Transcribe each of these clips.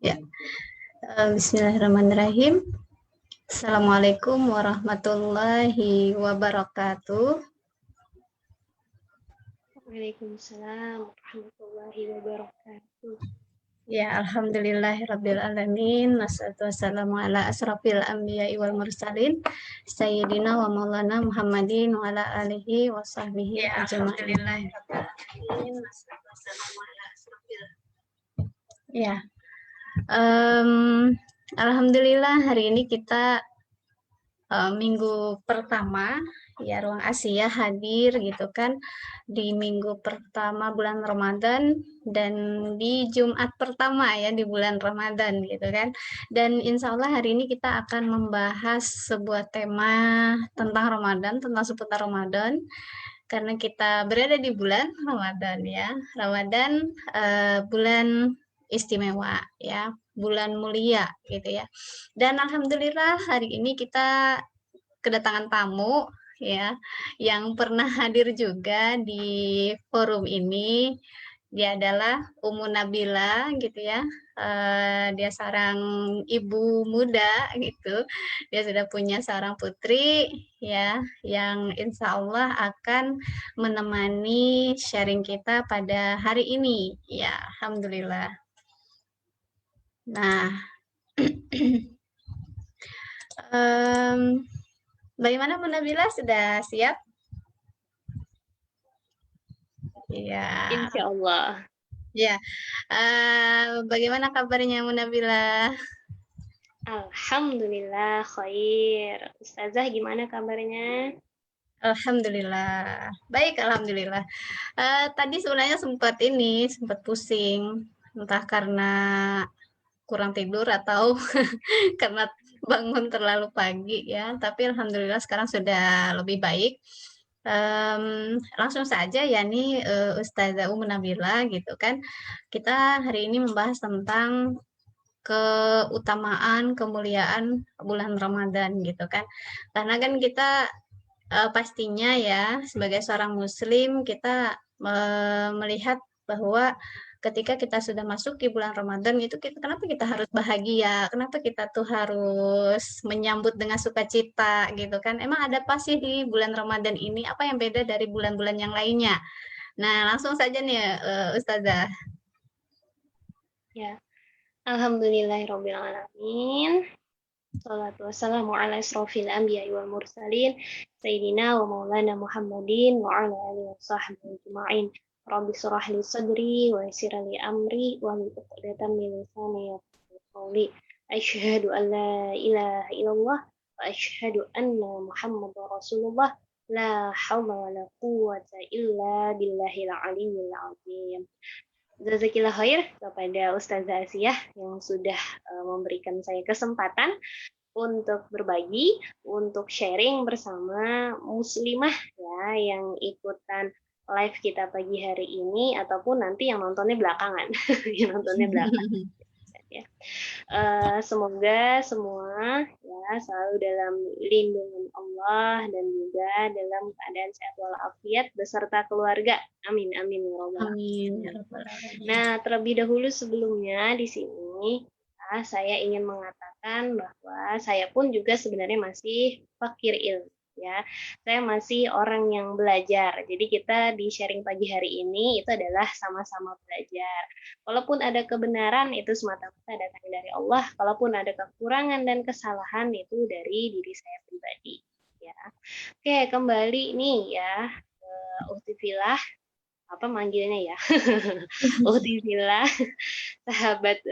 Ya, Bismillahirrahmanirrahim. Assalamualaikum warahmatullahi wabarakatuh. Waalaikumsalam warahmatullahi wabarakatuh. Ya, alhamdulillahirabbil alamin. Wassalatu wassalamu ala asrofil anbiya'i wal mursalin sayyidina wa maulana Muhammadin wa ala alihi wa sahbihi ajma'in. Alhamdulillahirabbil alamin. Wassalatu wassalamu ala asrofil. Ya. Alhamdulillah hari ini kita minggu pertama ya Ruang Asia hadir gitu kan di minggu pertama bulan Ramadan dan di Jumat pertama ya di bulan Ramadan gitu kan. Dan insya Allah hari ini kita akan membahas sebuah tema tentang Ramadan, tentang seputar Ramadan karena kita berada di bulan Ramadan ya. Ramadan bulan istimewa ya, bulan mulia gitu ya. Dan alhamdulillah hari ini kita kedatangan tamu ya yang pernah hadir juga di forum ini. Dia adalah Umu Nabila gitu ya. Dia seorang ibu muda gitu. Dia sudah punya seorang putri ya yang insya Allah akan menemani sharing kita pada hari ini ya. Alhamdulillah. Nah, bagaimana Bu Nabila, sudah siap? Iya. Insya Allah. Ya. Bagaimana kabarnya Bu Nabila? Alhamdulillah khair. Ustazah gimana kabarnya? Alhamdulillah. Baik, alhamdulillah. Tadi sebenarnya sempat pusing, entah karena kurang tidur atau karena bangun terlalu pagi ya. Tapi alhamdulillah sekarang sudah lebih baik. Langsung saja ya nih Ustazah Umu Nabila gitu kan. Kita hari ini membahas tentang keutamaan, kemuliaan bulan Ramadan gitu kan. Karena kan kita pastinya ya sebagai seorang muslim kita melihat bahwa ketika kita sudah masuk di bulan Ramadan itu kenapa kita harus bahagia? Kenapa kita tuh harus menyambut dengan sukacita gitu kan? Emang ada apa sih di bulan Ramadan ini? Apa yang beda dari bulan-bulan yang lainnya? Nah, langsung saja nih Ustazah. Ya. Alhamdulillahirabbil alamin. Salatu wassalamu ala asrofil anbiya'i wal mursalin sayyidina wa maulana Muhammadin wa ala alihi wa sahbihi ajma'in. Rabbi surah li sadri wa yassir li amri wa hlul 'uqdatam min lisani yafqahu qawli. Asyhadu an la ilaha illallah wa asyhadu anna Muhammadar Rasulullah. La haula wa la quwwata illa billahil aliyyil azim. Jazakillah khair kepada Ustazah Asiyah yang sudah memberikan saya kesempatan untuk berbagi, untuk sharing bersama muslimah ya yang ikutan live kita pagi hari ini ataupun nanti yang nontonnya belakangan, yang nontonnya belakangan. Ya. Semoga semua ya selalu dalam lindungan Allah dan juga dalam keadaan sehat walafiat beserta keluarga. Amin amin ya rabbal Amin. alamin. Nah, terlebih dahulu sebelumnya di sini saya ingin mengatakan bahwa saya pun juga sebenarnya masih fakir ilmu ya. Saya masih orang yang belajar. Jadi kita di sharing pagi hari ini itu adalah sama-sama belajar. Walaupun ada kebenaran itu semata-mata datang dari Allah, kalaupun ada kekurangan dan kesalahan itu dari diri saya pribadi ya. Oke, kembali nih ya Uhtifillah apa manggilnya ya? Uhtifillah sahabat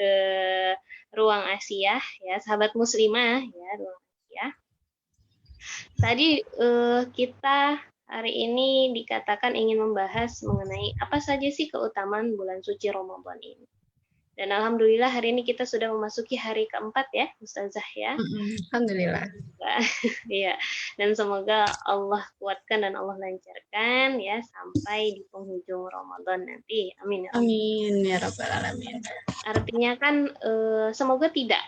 Ruang Asia ya, sahabat muslimah ya Ruang Asia. Tadi kita hari ini dikatakan ingin membahas mengenai apa saja sih keutamaan bulan suci Ramadan ini. Dan alhamdulillah hari ini kita sudah memasuki hari keempat ya, Ustazah ya. Alhamdulillah. Iya. Dan semoga Allah kuatkan dan Allah lancarkan ya sampai di penghujung Ramadan nanti. Amin. Amin ya rabbal alamin. Artinya kan semoga tidak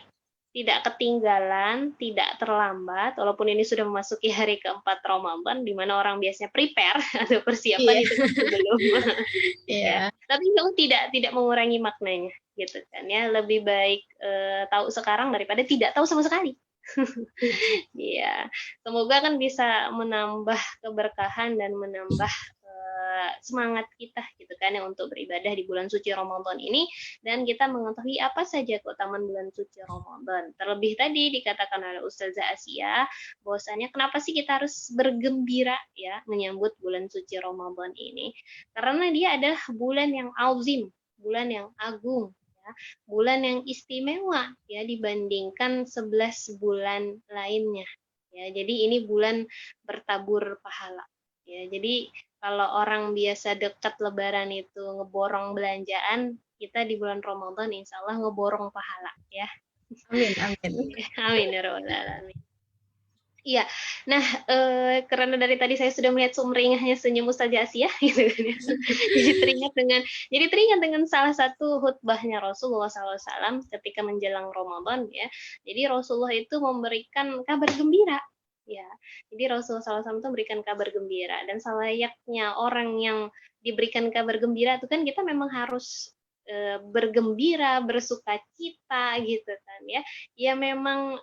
ketinggalan, tidak terlambat, walaupun ini sudah memasuki hari keempat Ramadan, di mana orang biasanya prepare atau persiapan itu belum. Iya. Tapi itu tidak mengurangi maknanya. gitu kan ya. Lebih baik tahu sekarang daripada tidak tahu sama sekali. Iya, semoga kan bisa menambah keberkahan dan menambah semangat kita gitu kan ya untuk beribadah di bulan suci Ramadan ini, dan kita mengetahui apa saja keutamaan bulan suci Ramadan. Terlebih tadi dikatakan oleh Ustazah Asia bahwasanya kenapa sih kita harus bergembira ya menyambut bulan suci Ramadan ini? Karena dia adalah bulan yang azim, bulan yang agung, ya, bulan yang istimewa ya dibandingkan 11 bulan lainnya. Ya, jadi ini bulan bertabur pahala. Ya, jadi kalau orang biasa dekat Lebaran itu ngeborong belanjaan, kita di bulan Ramadan insya Allah ngeborong pahala ya. Amin, amin. Amin ya rabbal alamin. Iya, nah karena dari tadi saya sudah melihat sumringahnya senyum Ustazah Asia, gitu kan ya. Jadi teringat dengan salah satu khutbahnya Rasulullah SAW ketika menjelang Ramadan ya. Jadi Rasulullah itu memberikan kabar gembira, ya. Jadi Rasulullah SAW itu memberikan kabar gembira, dan selayaknya orang yang diberikan kabar gembira itu kan kita memang harus bergembira, bersukacita gitu kan ya. Ya memang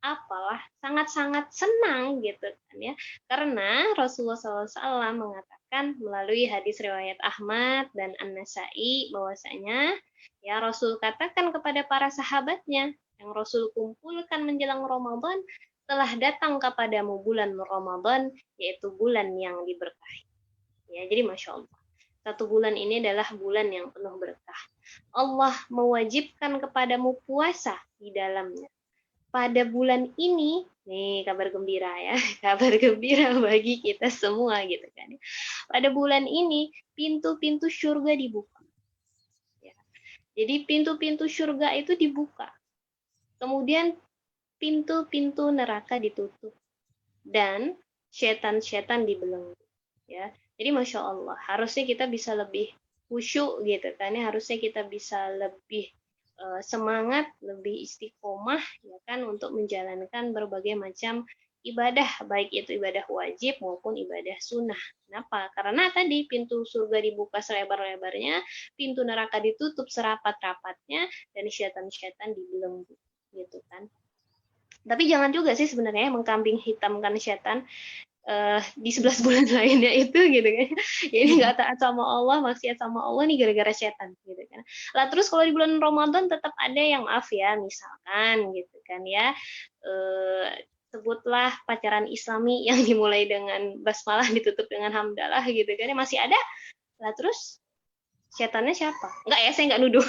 apalah sangat-sangat senang gitu kan ya, karena Rasulullah SAW mengatakan melalui hadis riwayat Ahmad dan An-Nasai bahwasanya ya Rasul katakan kepada para sahabatnya yang Rasul kumpulkan menjelang Ramadan, telah datang kepadamu bulan Ramadan, yaitu bulan yang diberkahi. Ya, jadi Masya Allah, satu bulan ini adalah bulan yang penuh berkah. Allah mewajibkan kepadamu puasa di dalamnya. Pada bulan ini, nih kabar gembira ya, kabar gembira bagi kita semua gitu kan. Pada bulan ini pintu-pintu surga dibuka. Ya. Jadi pintu-pintu surga itu dibuka. Kemudian pintu-pintu neraka ditutup dan setan-setan dibelenggu. Ya. Jadi Masya Allah, harusnya kita bisa lebih khusyuk gitu kan ya, harusnya kita bisa lebih semangat, lebih istiqomah ya kan untuk menjalankan berbagai macam ibadah, baik itu ibadah wajib maupun ibadah sunnah. Kenapa? Karena tadi pintu surga dibuka selebar-lebarnya, pintu neraka ditutup serapat-rapatnya, dan syaitan-syaitan dibelenggu gitu kan. Tapi jangan juga sih sebenarnya mengkambing hitamkan syaitan di 11 bulan lainnya itu gitu kan. Jadi nggak taat sama Allah, maksiat sama Allah nih gara-gara setan gitu kan. Lah terus kalau di bulan Ramadan tetap ada yang maaf ya, misalkan gitu kan ya, sebutlah pacaran Islami yang dimulai dengan basmalah ditutup dengan hamdalah gitu kan, masih ada. Lah terus setannya siapa? Enggak ya, saya nggak nuduh.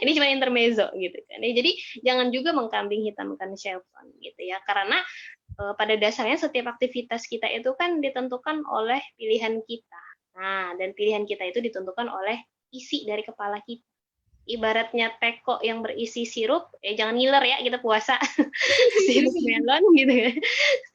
Ini cuma intermezzo gitu kan. Jadi jangan juga mengkambing hitamkan syaitan gitu ya. Karena pada dasarnya setiap aktivitas kita itu kan ditentukan oleh pilihan kita. Nah, dan pilihan kita itu ditentukan oleh isi dari kepala kita. Ibaratnya teko yang berisi sirup, jangan ngiler ya, kita puasa. Sirup melon gitu ya.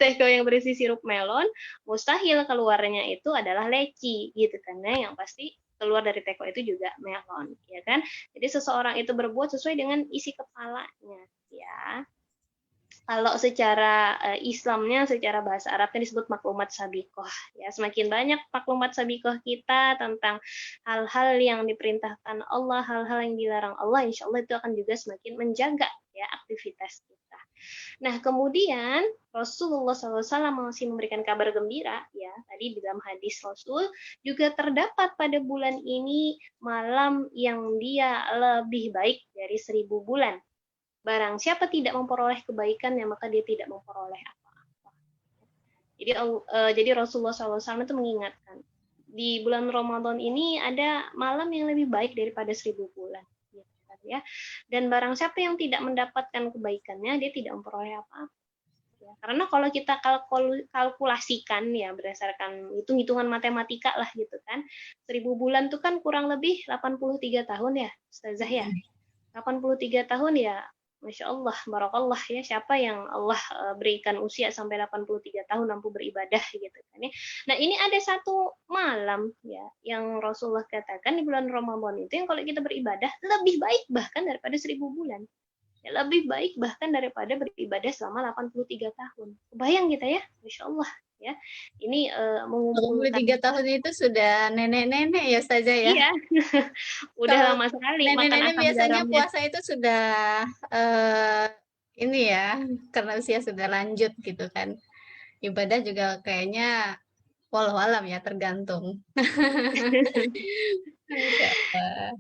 Teko yang berisi sirup melon, mustahil keluarnya itu adalah leci gitu kan ya, yang pasti keluar dari teko itu juga melon, ya kan? Jadi seseorang itu berbuat sesuai dengan isi kepalanya, ya. Kalau secara Islamnya, secara bahasa Arabnya disebut maklumat sabiqoh. Ya, semakin banyak maklumat sabiqoh kita tentang hal-hal yang diperintahkan Allah, hal-hal yang dilarang Allah, insya Allah itu akan juga semakin menjaga ya aktivitas kita. Nah, kemudian Rasulullah SAW masih memberikan kabar gembira, ya tadi di dalam hadis Rasul juga terdapat pada bulan ini malam yang dia lebih baik dari 1000 bulan. Barang siapa tidak memperoleh kebaikannya, maka dia tidak memperoleh apa-apa. Jadi Rasulullah SAW itu mengingatkan, di bulan Ramadan ini ada malam yang lebih baik daripada 1000 bulan. Ya. Dan barang siapa yang tidak mendapatkan kebaikannya, dia tidak memperoleh apa-apa. Ya. Karena kalau kita kalkulasikan ya berdasarkan hitung-hitungan matematika lah gitu kan, 1000 bulan itu kan kurang lebih 83 tahun ya, Ustazah ya. 83 tahun ya, Masya Allah, barakallah ya, siapa yang Allah berikan usia sampai 83 tahun mampu beribadah gitu kan ya. Nah, ini ada satu malam ya yang Rasulullah katakan di bulan Ramadan itu yang kalau kita beribadah lebih baik bahkan daripada 1000 bulan. Ya, lebih baik bahkan daripada beribadah selama 83 tahun. Kebayang kita ya, Masya Allah. ya. Ini mengumpulkan 23 tahun itu sudah nenek-nenek ya saja ya. iya. Udah Kalau lama sekali makan nenek-nenek asam biasanya garamnya. puasa itu sudah ini ya, karena usia sudah lanjut gitu kan. Ibadah juga kayaknya walau alam ya, tergantung. Masya Allah.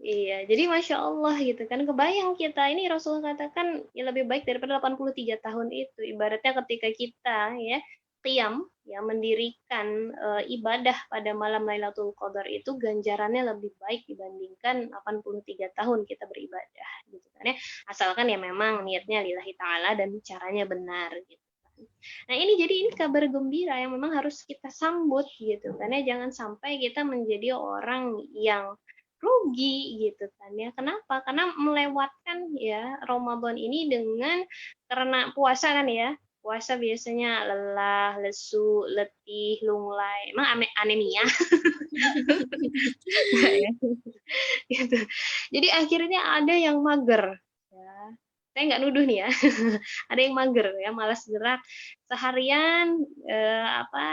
Iya, jadi Masya Allah gitu kan. Kebayang kita, ini Rasulullah katakan ya lebih baik daripada 83 tahun itu. Ibaratnya ketika kita ya qiyam, ya mendirikan ibadah pada malam Lailatul Qadar itu ganjarannya lebih baik dibandingkan 83 tahun kita beribadah gitu kan ya. Asalkan ya memang niatnya lillahi ta'ala dan caranya benar gitu. Nah ini jadi ini kabar gembira yang memang harus kita sambut gitu kan ya, jangan sampai kita menjadi orang yang rugi gitu kan ya. Kenapa? Karena melewatkan ya Ramadan ini dengan karena puasa kan ya. Puasa biasanya lelah, lesu, letih, lunglai, emang anemia. Ya. Gitu. Jadi akhirnya ada yang mager ya. Saya nggak nuduh nih ya. Ada yang mager ya, malas gerak seharian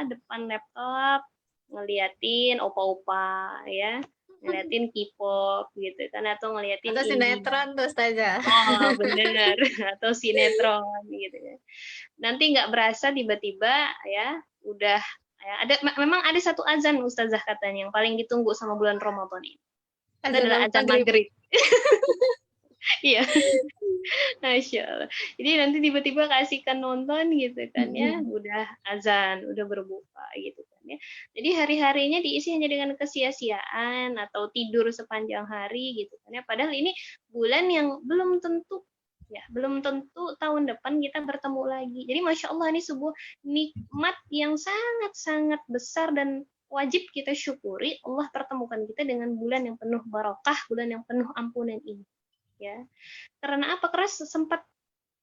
depan laptop ngeliatin opa-opa ya, ngeliatin K-pop gitu kan atau ngeliatin Atau indie. sinetron tuh saja. Oh, bener. Atau sinetron gitu ya. Nanti nggak berasa tiba-tiba ya udah ya ada memang ada satu azan Ustazah katanya yang paling ditunggu sama bulan Ramadan ini. Itu Azan adalah azan maghrib. maghrib. Iya. Masya Allah. Jadi nanti tiba-tiba kasihkan nonton gitu kan ya, udah azan, udah berbuka gitu kan ya. Jadi hari-harinya diisi hanya dengan kesia-siaan atau tidur sepanjang hari gitu kan ya. Padahal ini bulan yang belum tentu ya, belum tentu tahun depan kita bertemu lagi. Jadi Masya Allah ini sebuah nikmat yang sangat-sangat besar dan wajib kita syukuri Allah pertemukan kita dengan bulan yang penuh barokah, bulan yang penuh ampunan ini. Ya, karena apa? Karena sempat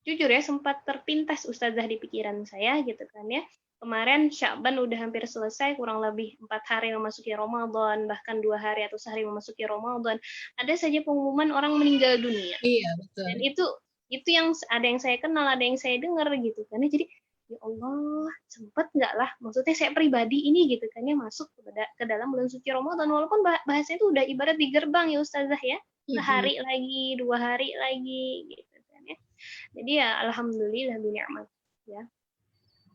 jujur ya sempat terpintas ustazah di pikiran saya gitu kan ya. Kemarin Sya'ban udah hampir selesai, kurang lebih 4 hari memasuki Ramadan, bahkan 2 hari atau sehari memasuki Ramadan. Ada saja pengumuman orang meninggal dunia. Iya, betul. Dan itu yang ada yang saya kenal, ada yang saya dengar gitu kan. Jadi ya Allah, sempat nggak lah? Maksudnya saya pribadi ini gitu kan ya masuk ke dalam bulan suci Ramadan, walaupun bahasanya itu udah ibarat di gerbang ya ustazah ya. Sehari lagi, 2 hari lagi gitu kan ya. Jadi ya alhamdulillah binikmat ya.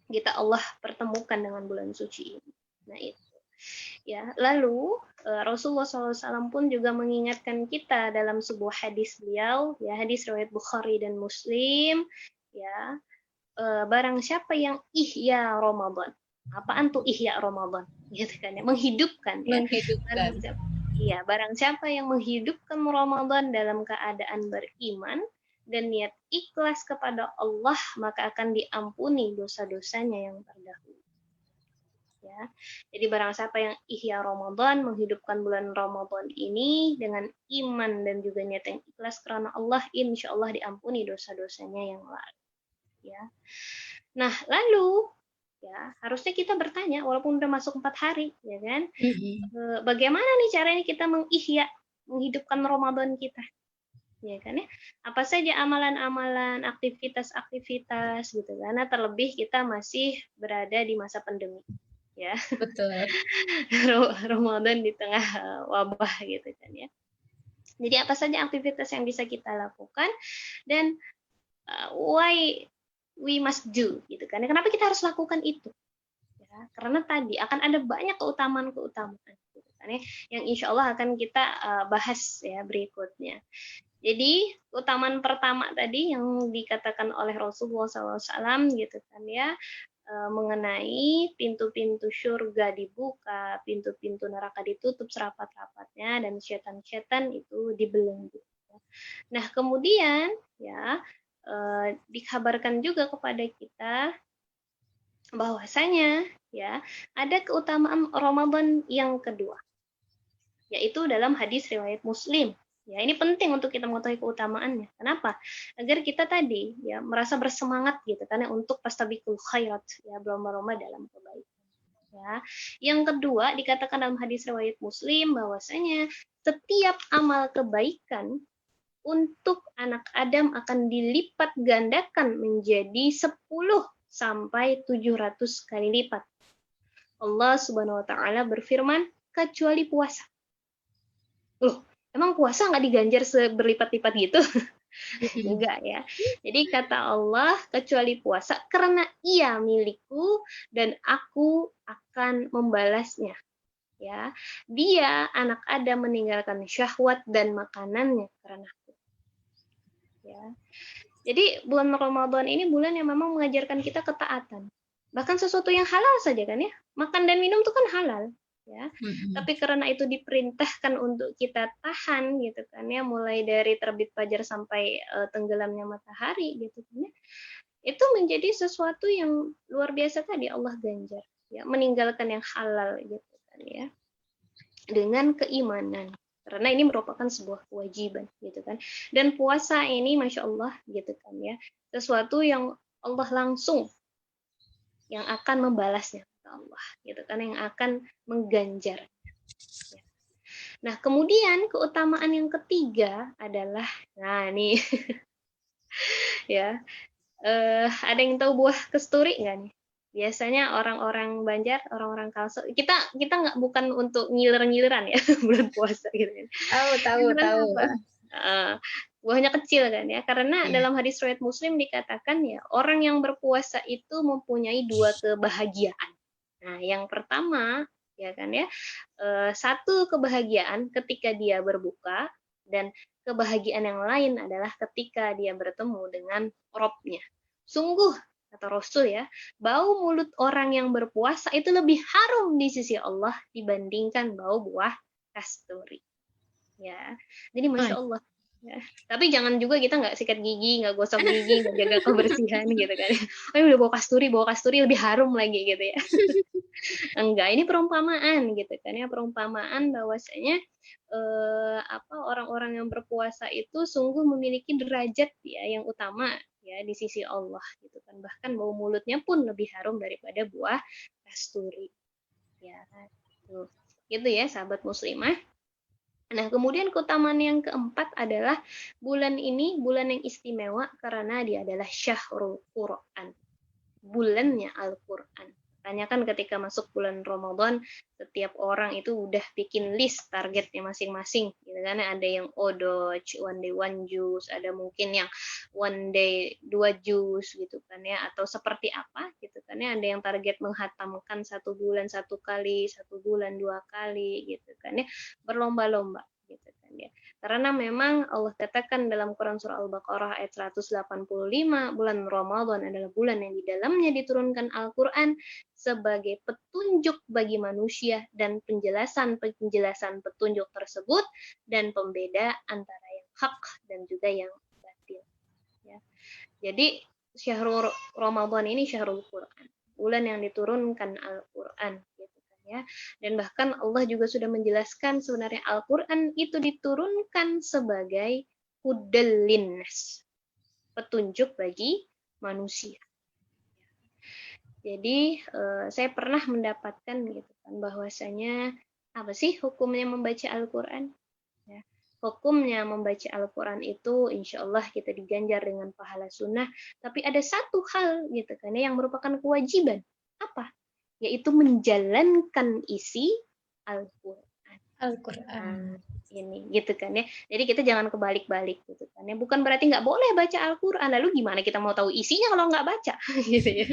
Kita Allah pertemukan dengan bulan suci ini. Nah itu. Ya, lalu Rasulullah SAW pun juga mengingatkan kita dalam sebuah hadis beliau, ya hadis riwayat Bukhari dan Muslim, ya barang siapa yang ihya Ramadan. Apaan tuh ihya Ramadan? Gitu kan ya, menghidupkan ya. Menghidupkan. Iya, barang siapa yang menghidupkan Ramadan dalam keadaan beriman dan niat ikhlas kepada Allah, maka akan diampuni dosa-dosanya yang terdahulu. Ya. Jadi barang siapa yang ihya Ramadan, menghidupkan bulan Ramadan ini dengan iman dan juga niat yang ikhlas karena Allah, insya Allah diampuni dosa-dosanya yang lalu. Ya. Nah, lalu ya harusnya kita bertanya, walaupun udah masuk 4 hari, ya kan? Bagaimana nih caranya kita menghidupkan Ramadan kita? Ya kan ya? Apa saja amalan-amalan, aktivitas-aktivitas gitu kan? Nah, terlebih kita masih berada di masa pandemi. Ya. Betul. Ramadan di tengah wabah gitu kan ya. Jadi apa saja aktivitas yang bisa kita lakukan dan why we must do gitu kan. Kenapa kita harus lakukan itu? Ya, karena tadi akan ada banyak keutamaan-keutamaan gitu kan ya, yang insya Allah akan kita bahas ya berikutnya. Jadi keutamaan pertama tadi yang dikatakan oleh Rasulullah SAW gitu kan ya, mengenai pintu-pintu surga dibuka, pintu-pintu neraka ditutup serapat-rapatnya, dan setan-setan itu dibelenggu. Nah, kemudian ya dikabarkan juga kepada kita bahwasanya ya ada keutamaan Ramadan yang kedua, yaitu dalam hadis riwayat Muslim. Ya, ini penting untuk kita mengetahui keutamaannya. Kenapa? Agar kita tadi ya merasa bersemangat gitu karena untuk fastabiqul khairat, ya berlomba-lomba dalam kebaikan. Ya. Yang kedua dikatakan dalam hadis riwayat Muslim bahwasanya setiap amal kebaikan untuk anak Adam akan dilipat gandakan menjadi 10 sampai 700 kali lipat. Allah Subhanahu wa taala berfirman, kecuali puasa. Loh, emang puasa nggak diganjar berlipat-lipat gitu? Enggak ya. Jadi kata Allah, kecuali puasa karena ia milikku dan aku akan membalasnya. Ya, dia anak Adam meninggalkan syahwat dan makanannya karena aku. Ya. Jadi bulan Ramadan ini bulan yang memang mengajarkan kita ketaatan. Bahkan sesuatu yang halal saja kan ya. Makan dan minum itu kan halal. Ya. Tapi karena itu diperintahkan untuk kita tahan gitu kan ya, mulai dari terbit fajar sampai tenggelamnya matahari gitu kan ya. Itu menjadi sesuatu yang luar biasa tadi Allah ganjar ya, meninggalkan yang halal gitu kan ya. Dengan keimanan. Karena ini merupakan sebuah kewajiban gitu kan. Dan puasa ini Masya Allah gitu kan ya, sesuatu yang Allah langsung yang akan membalasnya Allah gitu kan, yang akan mengganjar. Nah, kemudian keutamaan yang ketiga adalah, nah nih ya, ada yang tahu buah kesturi nggak nih? Biasanya orang-orang Banjar, orang-orang Kalsel, kita nggak, bukan untuk ngiler-ngileran ya bulan puasa gitu kan. Tahu. Karena apa? Buahnya kecil kan ya. Karena dalam hadis riwayat Muslim dikatakan ya, orang yang berpuasa itu mempunyai dua kebahagiaan. Nah, yang pertama ya kan ya, satu kebahagiaan ketika dia berbuka, dan kebahagiaan yang lain adalah ketika dia bertemu dengan Robnya. Sungguh kata Rasul ya, bau mulut orang yang berpuasa itu lebih harum di sisi Allah dibandingkan bau buah kasturi. Ya, jadi Masya Allah. Ya. Tapi jangan juga kita nggak sikat gigi, nggak gosok gigi, nggak jaga kebersihan gitu kan. Oh, udah bawa kasturi lebih harum lagi gitu ya. Enggak, ini perumpamaan gitu kan ya, perumpamaan bahwasanya orang-orang yang berpuasa itu sungguh memiliki derajat ya yang utama ya di sisi Allah gitu kan. Bahkan bau mulutnya pun lebih harum daripada buah kasturi. Ya, tuh. Gitu ya sahabat muslimah. Nah, kemudian keutamaan yang keempat adalah bulan ini bulan yang istimewa karena dia adalah syahrul Quran. Bulannya Al-Quran. Makanya kan ketika masuk bulan Ramadan, setiap orang itu udah bikin list targetnya masing-masing. Gitu kan? Ada yang odoj, one day one juice, ada mungkin yang one day 2 juz gitu kan ya, atau seperti apa gitu kan ya. Ada yang target menghatamkan 1 bulan 1 kali, 1 bulan 2 kali gitu kan ya. Berlomba-lomba gitu kan ya. Karena memang Allah katakan dalam Quran surah Al-Baqarah ayat 185, bulan Ramadan adalah bulan yang di dalamnya diturunkan Al-Quran sebagai petunjuk bagi manusia dan penjelasan petunjuk tersebut dan pembeda antara yang hak dan juga yang batil. Ya. Jadi syahrul Ramadan ini syahrul Quran, bulan yang diturunkan Al-Quran gitu. Ya. Dan bahkan Allah juga sudah menjelaskan sebenarnya Al-Quran itu diturunkan sebagai hudal linnas, petunjuk bagi manusia. Jadi saya pernah mendapatkan gitu kan bahwasanya apa sih hukumnya membaca Al-Quran? Ya. Hukumnya membaca Al-Quran itu insya Allah kita diganjar dengan pahala sunnah, tapi ada satu hal gitu kan yang merupakan kewajiban. Apa? Yaitu menjalankan isi Al-Quran. Nah, ini gitu kan ya. Jadi kita jangan kebalik-balik gitu kan ya. Bukan berarti nggak boleh baca Al-Quran. Lalu gimana kita mau tahu isinya kalau nggak baca? Gitu ya.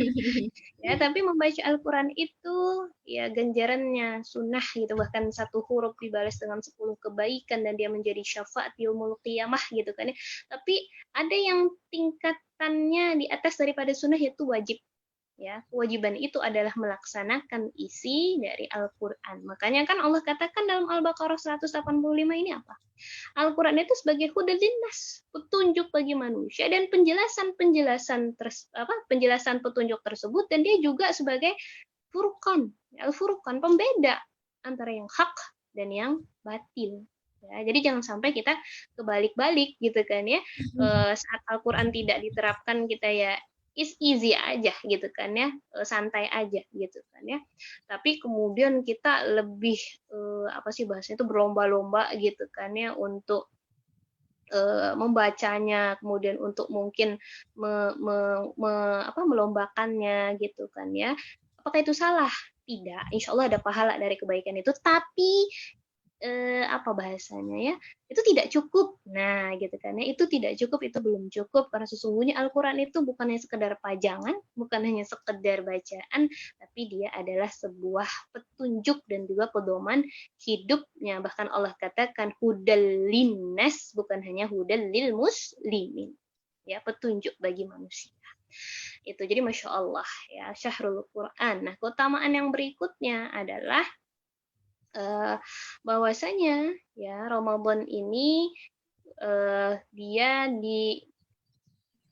Ya, tapi membaca Al-Quran itu ya ganjarannya sunnah gitu. Bahkan 1 huruf dibalas dengan 10 kebaikan dan dia menjadi syafaat yaumul qiyamah gitu kan ya. Tapi ada yang tingkatannya di atas daripada sunnah, yaitu wajib. Ya, kewajiban itu adalah melaksanakan isi dari Al-Quran. Makanya kan Allah katakan dalam Al-Baqarah 185 ini apa? Al-Quran itu sebagai hudal linnas, petunjuk bagi manusia, dan penjelasan petunjuk tersebut, dan dia juga sebagai furqan, al-furqan, pembeda antara yang hak dan yang batil. Ya, jadi jangan sampai kita kebalik-balik gitu kan ya. Saat Al-Quran tidak diterapkan kita ya is easy aja gitu kan ya, santai aja gitu kan ya. Tapi kemudian kita lebih apa sih bahasanya itu berlomba-lomba gitu kan ya untuk membacanya, kemudian untuk mungkin melombakannya gitu kan ya. Apakah itu salah? Tidak, insya Allah ada pahala dari kebaikan itu, tapi apa bahasanya ya, itu tidak cukup. Nah, gitu kan ya, itu tidak cukup, itu belum cukup karena sesungguhnya Al-Qur'an itu bukan hanya sekedar pajangan, bukan hanya sekedar bacaan, tapi dia adalah sebuah petunjuk dan juga pedoman hidupnya. Bahkan Allah katakan hudal linnas, bukan hanya hudal lil muslimin. Ya, petunjuk bagi manusia. Itu jadi Masya Allah ya, Syahrul Quran. Nah, keutamaan yang berikutnya adalah bahwasanya ya Ramadan ini dia di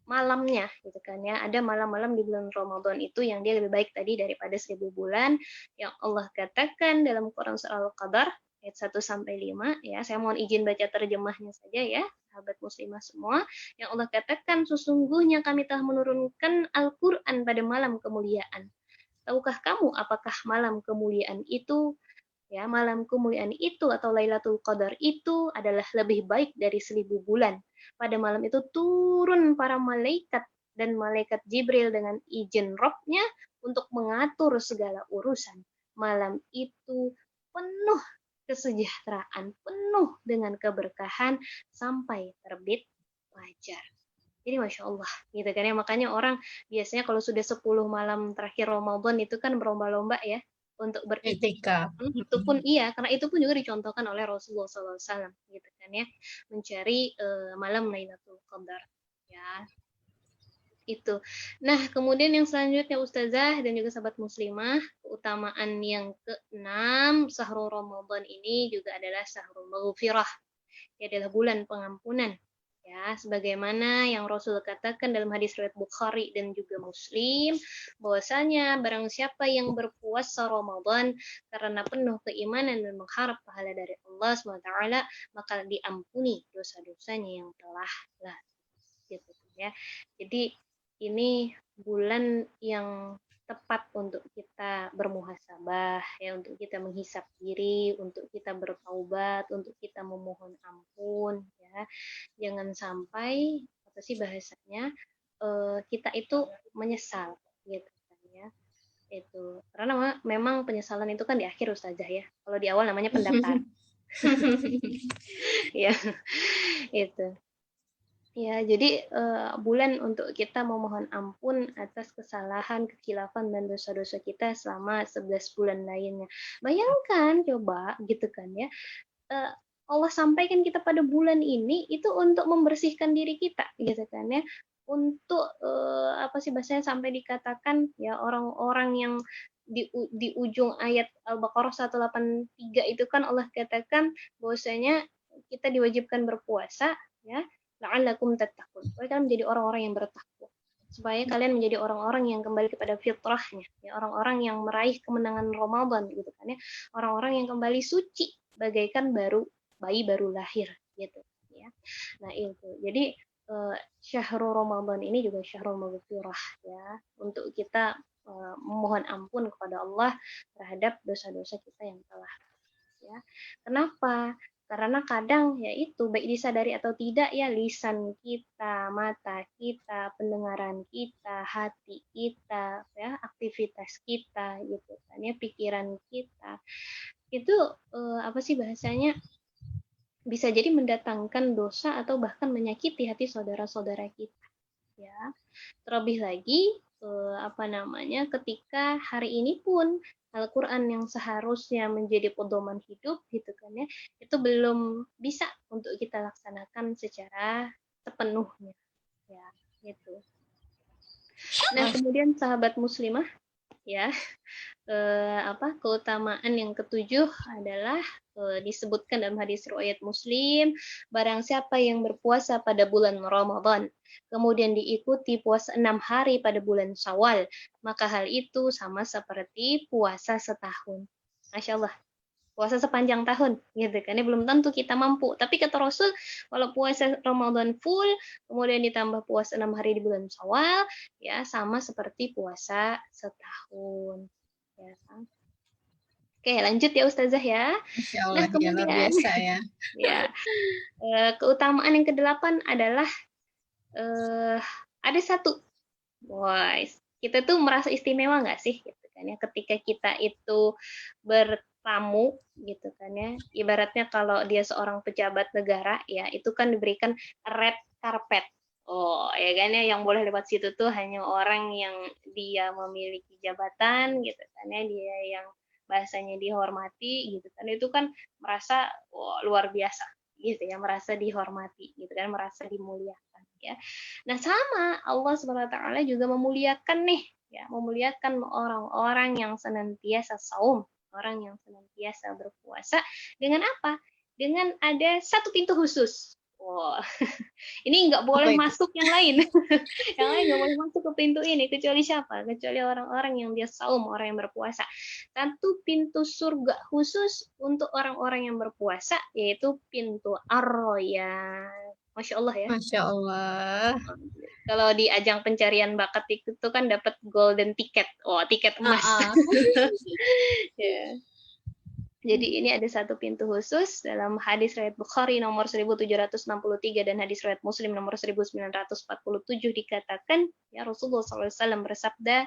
malamnya gitu kan ya. Ada malam-malam di bulan Ramadan itu yang dia lebih baik tadi daripada 1000 bulan yang Allah katakan dalam Quran surah Al-Qadar ayat 1 sampai 5 ya. Saya mohon izin baca terjemahnya saja ya, sahabat muslimah semua. Yang Allah katakan sesungguhnya kami telah menurunkan Al-Qur'an pada malam kemuliaan. Tahukah kamu apakah malam kemuliaan itu? Ya, malam kemuliaan itu atau Lailatul Qadar itu adalah lebih baik dari 1000 bulan. Pada malam itu turun para malaikat dan malaikat Jibril dengan izin Robnya untuk mengatur segala urusan. Malam itu penuh kesejahteraan, penuh dengan keberkahan sampai terbit fajar. Jadi Masya Allah, gitu kan ya. Makanya orang biasanya kalau sudah 10 malam terakhir Ramadan itu kan berlomba-lomba ya untuk Etika. itu pun iya, karena itu pun juga dicontohkan oleh Rasulullah SAW, gitu kan ya, mencari malam Lailatul Qadar, ya itu. Nah, kemudian yang selanjutnya Ustazah dan juga sahabat muslimah, keutamaan yang keenam Syahrul Ramadan ini juga adalah Syahrul Maghfirah, ya adalah bulan pengampunan. Ya, sebagaimana yang Rasul katakan dalam hadis riwayat Bukhari dan juga Muslim, bahwasanya barang siapa yang berpuasa Ramadan karena penuh keimanan dan mengharap pahala dari Allah SWT, maka diampuni dosa-dosanya yang telah lalu. Gitu ya. Jadi ini bulan yang tepat untuk kita bermuhasabah ya, untuk kita menghisap diri, untuk kita bertaubat, untuk kita memohon ampun ya. Jangan sampai apa sih bahasanya kita itu menyesal gitu kan ya. Itu karena memang penyesalan itu kan di akhir Ustazah ya. Kalau di awal namanya pendaftar. Ya, itu. Ya, jadi bulan untuk kita memohon ampun atas kesalahan, kekhilafan dan dosa-dosa kita selama 11 bulan lainnya. Bayangkan coba gitu kan ya. eh, Allah sampaikan kita pada bulan ini itu untuk membersihkan diri kita gitu kan ya. Untuk apa sih bahasanya sampai dikatakan ya orang-orang yang di ujung ayat Al-Baqarah 183 itu kan Allah katakan bahwasanya kita diwajibkan berpuasa ya la'allakum tattaqun. Supaya kalian menjadi orang-orang yang bertakwa. Supaya kalian menjadi orang-orang yang kembali kepada fitrahnya, ya orang-orang yang meraih kemenangan Ramadan gitu kan ya. Orang-orang yang kembali suci bagaikan bayi baru lahir gitu ya. Nah, itu. Jadi Syahrul Ramadan ini juga Syahrul Maghfirah ya, untuk kita memohon ampun kepada Allah terhadap dosa-dosa kita yang telah ya. Kenapa? Karena kadang ya itu baik disadari atau tidak ya lisan kita, mata kita, pendengaran kita, hati kita, ya aktivitas kita gitu kan ya, pikiran kita itu apa sih bahasanya bisa jadi mendatangkan dosa atau bahkan menyakiti hati saudara-saudara kita ya. Terlebih lagi apa namanya ketika hari ini pun Al-Quran yang seharusnya menjadi pedoman hidup gitu kan ya, itu belum bisa untuk kita laksanakan secara sepenuhnya ya gitu. Nah, kemudian sahabat muslimah ya, keutamaan yang ketujuh adalah disebutkan dalam hadis riwayat Muslim, barang siapa yang berpuasa pada bulan Ramadan, kemudian diikuti puasa 6 hari pada bulan Syawal, maka hal itu sama seperti puasa setahun. Masya Allah, puasa sepanjang tahun, gitu kan? Belum tentu kita mampu. Tapi kata Rasul, kalau puasa Ramadan full, kemudian ditambah puasa 6 hari di bulan Syawal, ya sama seperti puasa setahun. Ya kan? Oke, lanjut ya Ustazah ya. Masya Nah, Allah, ya luar kemudian biasa ya. ya, keutamaan yang kedelapan adalah eh, ada satu. Wah, kita tuh merasa istimewa nggak sih, gitu kan ya, ketika kita itu bertamu, gitu kan ya. Ibaratnya kalau dia seorang pejabat negara, ya itu kan diberikan red carpet. Oh, ya kan ya, yang boleh lewat situ tuh hanya orang yang dia memiliki jabatan, gitu kan ya, dia yang bahasanya dihormati, gitu kan. Itu kan merasa wah, luar biasa, gitu ya, merasa dihormati, gitu kan, merasa dimuliakan, ya. Nah, sama Allah Subhanahu wa taala juga memuliakan nih, ya, memuliakan orang-orang yang senantiasa saum, orang yang senantiasa berpuasa dengan apa? Dengan ada satu pintu khusus. Wah, ini nggak Apa boleh itu? masuk yang lain. Yang lain nggak boleh masuk ke pintu ini kecuali siapa? Kecuali orang-orang yang dia saum, orang yang berpuasa. Satu pintu surga khusus untuk orang-orang yang berpuasa, yaitu pintu Ar-Royan. Masya Allah ya. Masya Allah. Kalau di ajang pencarian bakat itu kan dapat golden ticket. Oh, tiket emas. Ah, ah. Ya. Jadi ini ada satu pintu khusus dalam hadis riwayat Bukhari nomor 1763 dan hadis riwayat Muslim nomor 1947 dikatakan, ya, Rasulullah SAW bersabda,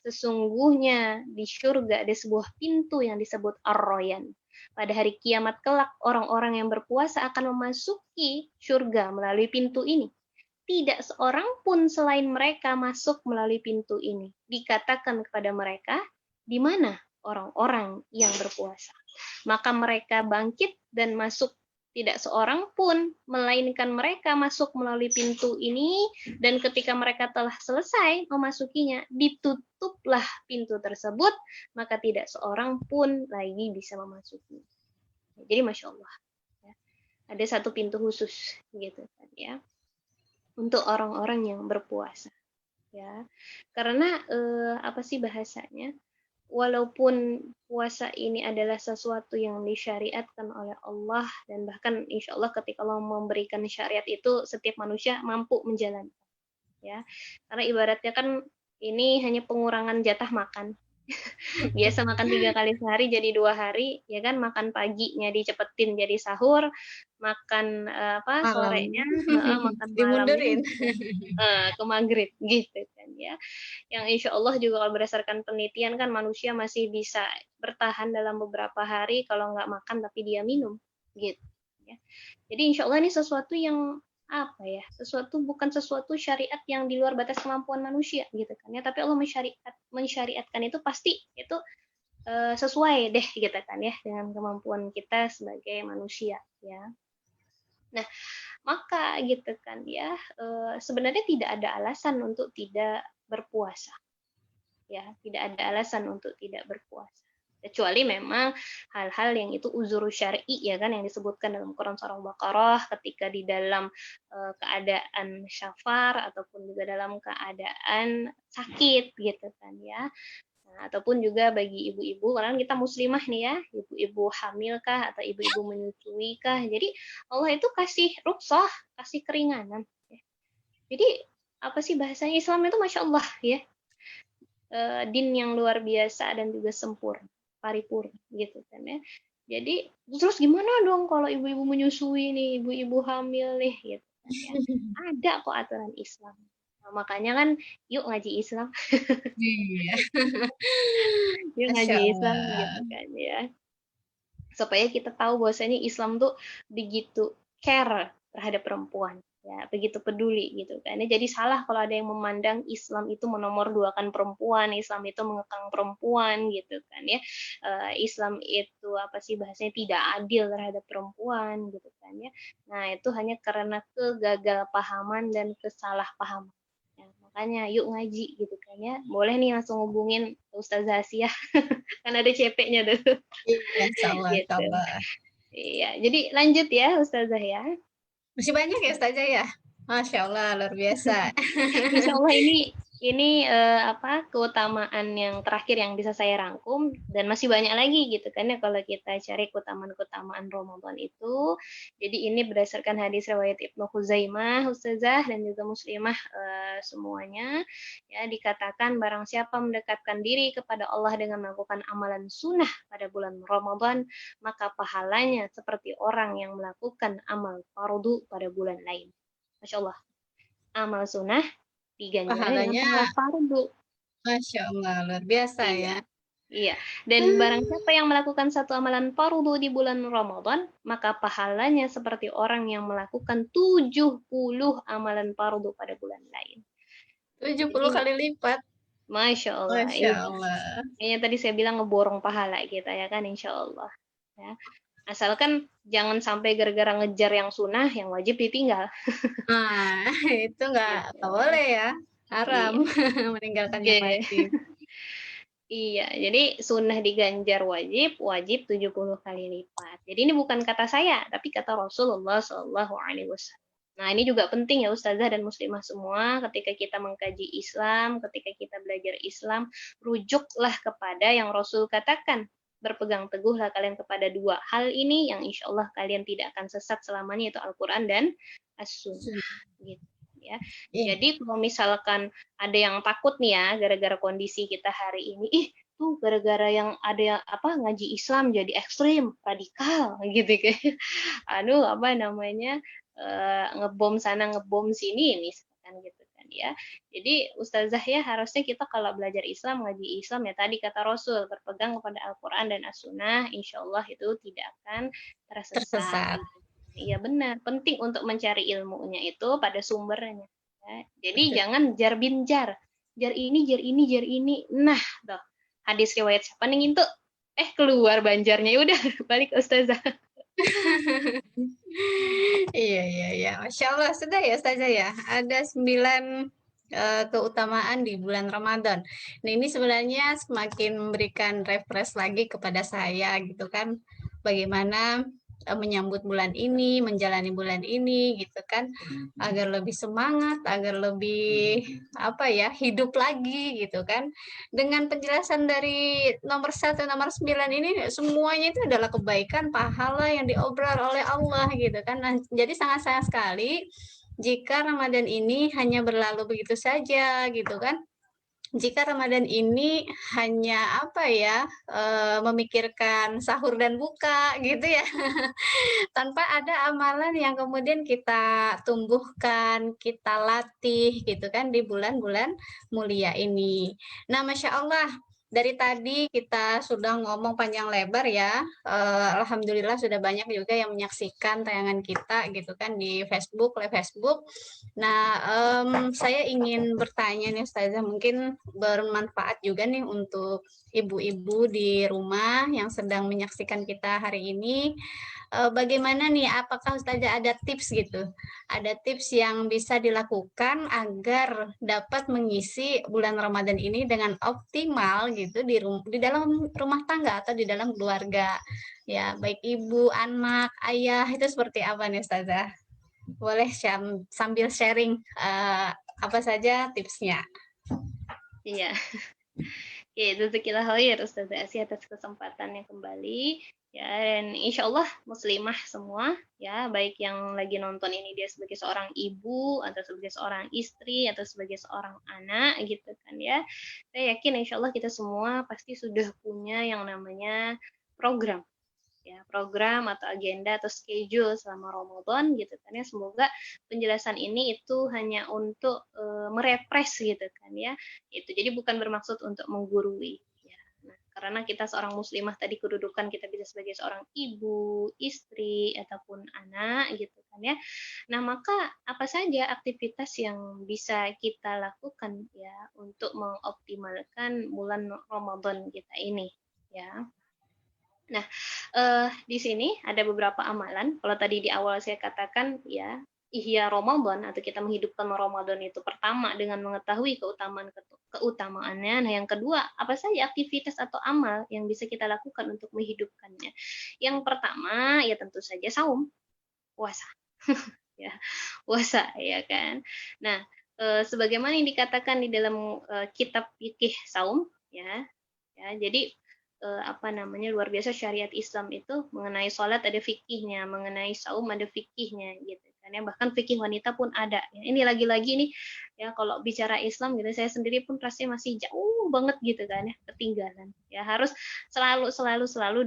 sesungguhnya di surga ada sebuah pintu yang disebut Ar-Royan. Pada hari kiamat kelak, orang-orang yang berpuasa akan memasuki surga melalui pintu ini. Tidak seorang pun selain mereka masuk melalui pintu ini. Dikatakan kepada mereka, di mana orang-orang yang berpuasa? Maka mereka bangkit dan masuk. Tidak seorang pun, melainkan mereka masuk melalui pintu ini, dan ketika mereka telah selesai memasukinya, ditutuplah pintu tersebut, maka tidak seorang pun lagi bisa memasuki. Jadi Masya Allah, ya, ada satu pintu khusus, gitu kan ya, untuk orang-orang yang berpuasa, ya. Karena apa sih bahasanya? Walaupun puasa ini adalah sesuatu yang disyariatkan oleh Allah, dan bahkan insya Allah ketika Allah memberikan syariat itu setiap manusia mampu menjalankan, ya. Karena ibaratnya kan ini hanya pengurangan jatah makan. Biasa makan 3 kali sehari jadi 2 hari, ya kan, makan paginya dicepetin jadi sahur, makan apa Malam. sorenya, makan malamnya Dimundurin. ke maghrib, gitu kan ya. Yang insya Allah juga kalau berdasarkan penelitian kan manusia masih bisa bertahan dalam beberapa hari kalau nggak makan tapi dia minum, gitu ya. Jadi insya Allah ini sesuatu yang apa ya, bukan sesuatu syariat yang di luar batas kemampuan manusia, gitu kan ya, tapi Allah mensyariatkan itu pasti itu sesuai deh, gitu kan ya, dengan kemampuan kita sebagai manusia, ya. Nah, maka gitu kan ya, sebenarnya tidak ada alasan untuk tidak berpuasa, ya, tidak ada alasan untuk tidak berpuasa. Kecuali memang hal-hal yang itu uzur syar'i, ya kan, yang disebutkan dalam Quran surah Al-Baqarah ketika di dalam keadaan syafar ataupun juga dalam keadaan sakit, gitu kan ya. Nah, ataupun juga bagi ibu-ibu, karena kita muslimah nih ya, ibu-ibu hamil kah atau ibu-ibu menyusui kah. Jadi Allah itu kasih rukhsah, kasih keringanan. Ya. Jadi apa sih bahasanya, Islam itu Masya Allah ya, din yang luar biasa dan juga sempurna, paripurna, gitu kan ya. Jadi terus gimana dong kalau ibu-ibu menyusui nih, ibu-ibu hamil nih, gitu kan ya. Ada kok aturan Islam. Nah, makanya kan yuk ngaji Islam. Iya. Yuk Masya ngaji Islam, gitu Allah. kan ya. Supaya kita tahu bahwasanya Islam tuh begitu care terhadap perempuan, ya, begitu peduli, gitu kan. Jadi salah kalau ada yang memandang Islam itu menomorduakan perempuan, Islam itu mengekang perempuan, gitu kan ya. Islam itu apa sih bahasanya, tidak adil terhadap perempuan, gitu kan ya. Nah, itu hanya karena kegagalpahaman dan kesalahpahaman. Ya, makanya yuk ngaji, gitu kan ya. Boleh nih langsung hubungin Ustazah Asia, kan ada CP-nya tuh. Iya, insya Gitu. Allah. Iya, jadi lanjut ya Ustazah ya. Masih banyak ya Ustazah ya? Masya Allah, luar biasa. Insya Allah ini ini keutamaan yang terakhir yang bisa saya rangkum, dan masih banyak lagi gitu kan ya kalau kita cari keutamaan-keutamaan Ramadan itu. Jadi ini berdasarkan hadis riwayat Ibnu Khuzaimah, Ustazah, dan juga Muslimah, semuanya ya, dikatakan barang siapa mendekatkan diri kepada Allah dengan melakukan amalan sunnah pada bulan Ramadan, maka pahalanya seperti orang yang melakukan amal fardu pada bulan lain. Masya Allah, amal sunnah diganjari dengan Pahalanya, pahala fardu. Masya Allah, luar biasa Iya, ya. iya. Dan barang siapa yang melakukan satu amalan fardu di bulan Ramadan, maka pahalanya seperti orang yang melakukan 70 amalan fardu pada bulan lain. 70 Jadi, kali lipat. Masya Allah, Masya ini Allah. kayaknya tadi saya bilang ngeborong pahala kita ya kan, Insya Allah. Ya. Asalkan jangan sampai gara-gara ngejar yang sunnah, yang wajib ditinggal. Nah, itu nggak Gitu. boleh ya. Haram Iya. meninggalkan yang Oke. wajib. Iya, jadi sunnah diganjar wajib, wajib 70 kali lipat. Jadi ini bukan kata saya, tapi kata Rasulullah Shallallahu Alaihi Wasallam. Nah, ini juga penting ya Ustazah dan muslimah semua, ketika kita mengkaji Islam, ketika kita belajar Islam, rujuklah kepada yang Rasul katakan. Berpegang teguhlah kalian kepada dua hal ini yang insya Allah kalian tidak akan sesat selamanya, yaitu Al-Quran dan As-Sunnah. Gitu, ya. Iya. Jadi kalau misalkan ada yang takut nih ya gara-gara kondisi kita hari ini, ih tuh gara-gara yang ada ngaji Islam jadi ekstrim radikal gitu kayak aduh apa namanya, ngebom sana ngebom sini misalkan gitu kan ya. Jadi ustazah ya, harusnya kita kalau belajar Islam, ngaji Islam ya tadi kata Rasul, berpegang kepada Al-Quran dan As-Sunnah, insya Allah itu tidak akan tersesat. Tersesat. Iya benar, penting untuk mencari ilmunya itu pada sumbernya. Ya. Jadi Betul. jangan jar bin jar. Jar ini, jar ini, jar ini. Nah, tuh. Hadis riwayat siapa nih itu? Keluar banjarnya. Ya udah, balik ke Ustazah. Iya, iya, iya. Masya Allah, sudah ya Ustazah ya. Ada 9 keutamaan di bulan Ramadan. Nah, ini sebenarnya semakin memberikan refresh lagi kepada saya gitu kan. Bagaimana menyambut bulan ini, menjalani bulan ini gitu kan. Agar lebih semangat, agar lebih apa ya, hidup lagi gitu kan. Dengan penjelasan dari nomor 1, nomor 9 ini semuanya itu adalah kebaikan, pahala yang diobrol oleh Allah gitu kan. Nah, jadi sangat sayang sekali jika Ramadan ini hanya berlalu begitu saja gitu kan. Jika Ramadan ini hanya apa ya, memikirkan sahur dan buka gitu ya, tanpa ada amalan yang kemudian kita tumbuhkan, kita latih gitu kan di bulan-bulan mulia ini. Nah, Masya Allah, dari tadi kita sudah ngomong panjang lebar ya. Alhamdulillah sudah banyak juga yang menyaksikan tayangan kita gitu kan di Facebook, live Facebook. Nah, saya ingin bertanya nih Ustazah, mungkin bermanfaat juga nih untuk ibu-ibu di rumah yang sedang menyaksikan kita hari ini. Bagaimana nih, apakah Ustazah ada tips gitu? Ada tips yang bisa dilakukan agar dapat mengisi bulan Ramadan ini dengan optimal gitu di dalam rumah tangga atau di dalam keluarga. Ya, baik ibu, anak, ayah, itu seperti apa nih Ustazah? Boleh sambil sharing apa saja tipsnya. Iya. Oke, jazakillah khair Ustazah Asy atas kesempatannya kembali. Ya, dan insya Allah muslimah semua, ya, baik yang lagi nonton ini dia sebagai seorang ibu, atau sebagai seorang istri, atau sebagai seorang anak, gitu kan ya. Saya yakin insya Allah kita semua pasti sudah punya yang namanya program, ya, program atau agenda atau schedule selama Ramadan gitu kan ya. Semoga penjelasan ini itu hanya untuk merefresh gitu kan ya. Itu jadi bukan bermaksud untuk menggurui ya. Nah, karena kita seorang muslimah tadi kedudukan kita bisa sebagai seorang ibu, istri ataupun anak gitu kan ya. Nah, maka apa saja aktivitas yang bisa kita lakukan ya untuk mengoptimalkan bulan Ramadan kita ini ya. Nah, di sini ada beberapa amalan. Kalau tadi di awal saya katakan ya, ihya Ramadan atau kita menghidupkan Ramadan itu pertama dengan mengetahui keutamaannya. Nah, yang kedua, apa saja aktivitas atau amal yang bisa kita lakukan untuk menghidupkannya? Yang pertama, ya tentu saja saum, puasa. Ya, puasa ya kan. Nah, sebagaimana yang dikatakan di dalam kitab fikih saum, ya, ya. Jadi apa namanya, luar biasa syariat Islam itu mengenai sholat ada fikihnya, mengenai saum ada fikihnya gitu kan ya. Bahkan fikih wanita pun ada. Ya. Ini lagi-lagi nih ya kalau bicara Islam gitu saya sendiri pun rasanya masih jauh banget gitu kan ya, ketinggalan. Ya harus selalu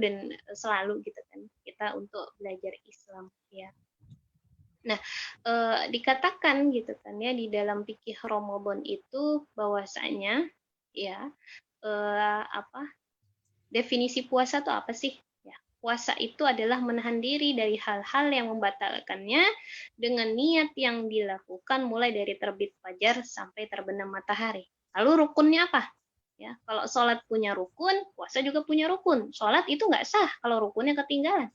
dan selalu gitu kan kita untuk belajar Islam ya. Nah, dikatakan gitu kan ya di dalam fikih Ramadan itu bahwasanya ya apa definisi puasa itu apa sih? Ya, puasa itu adalah menahan diri dari hal-hal yang membatalkannya dengan niat yang dilakukan mulai dari terbit fajar sampai terbenam matahari. Lalu rukunnya apa? Ya, kalau sholat punya rukun, puasa juga punya rukun. Sholat itu nggak sah kalau rukunnya ketinggalan.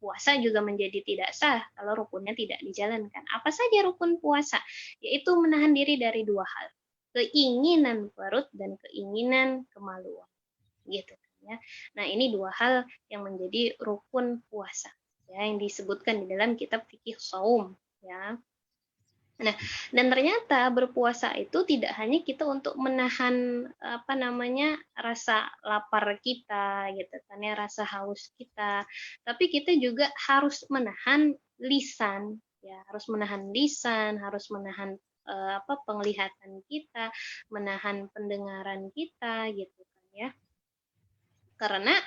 Puasa juga menjadi tidak sah kalau rukunnya tidak dijalankan. Apa saja rukun puasa? Yaitu menahan diri dari dua hal. Keinginan perut dan keinginan kemaluan. Gitu ya. Nah, ini dua hal yang menjadi rukun puasa ya yang disebutkan di dalam kitab fikih shaum ya. Nah, dan ternyata berpuasa itu tidak hanya kita untuk menahan apa namanya rasa lapar kita gitu kan ya, rasa haus kita, tapi kita juga harus menahan lisan ya, harus menahan apa penglihatan kita, menahan pendengaran kita gitu kan ya. Karena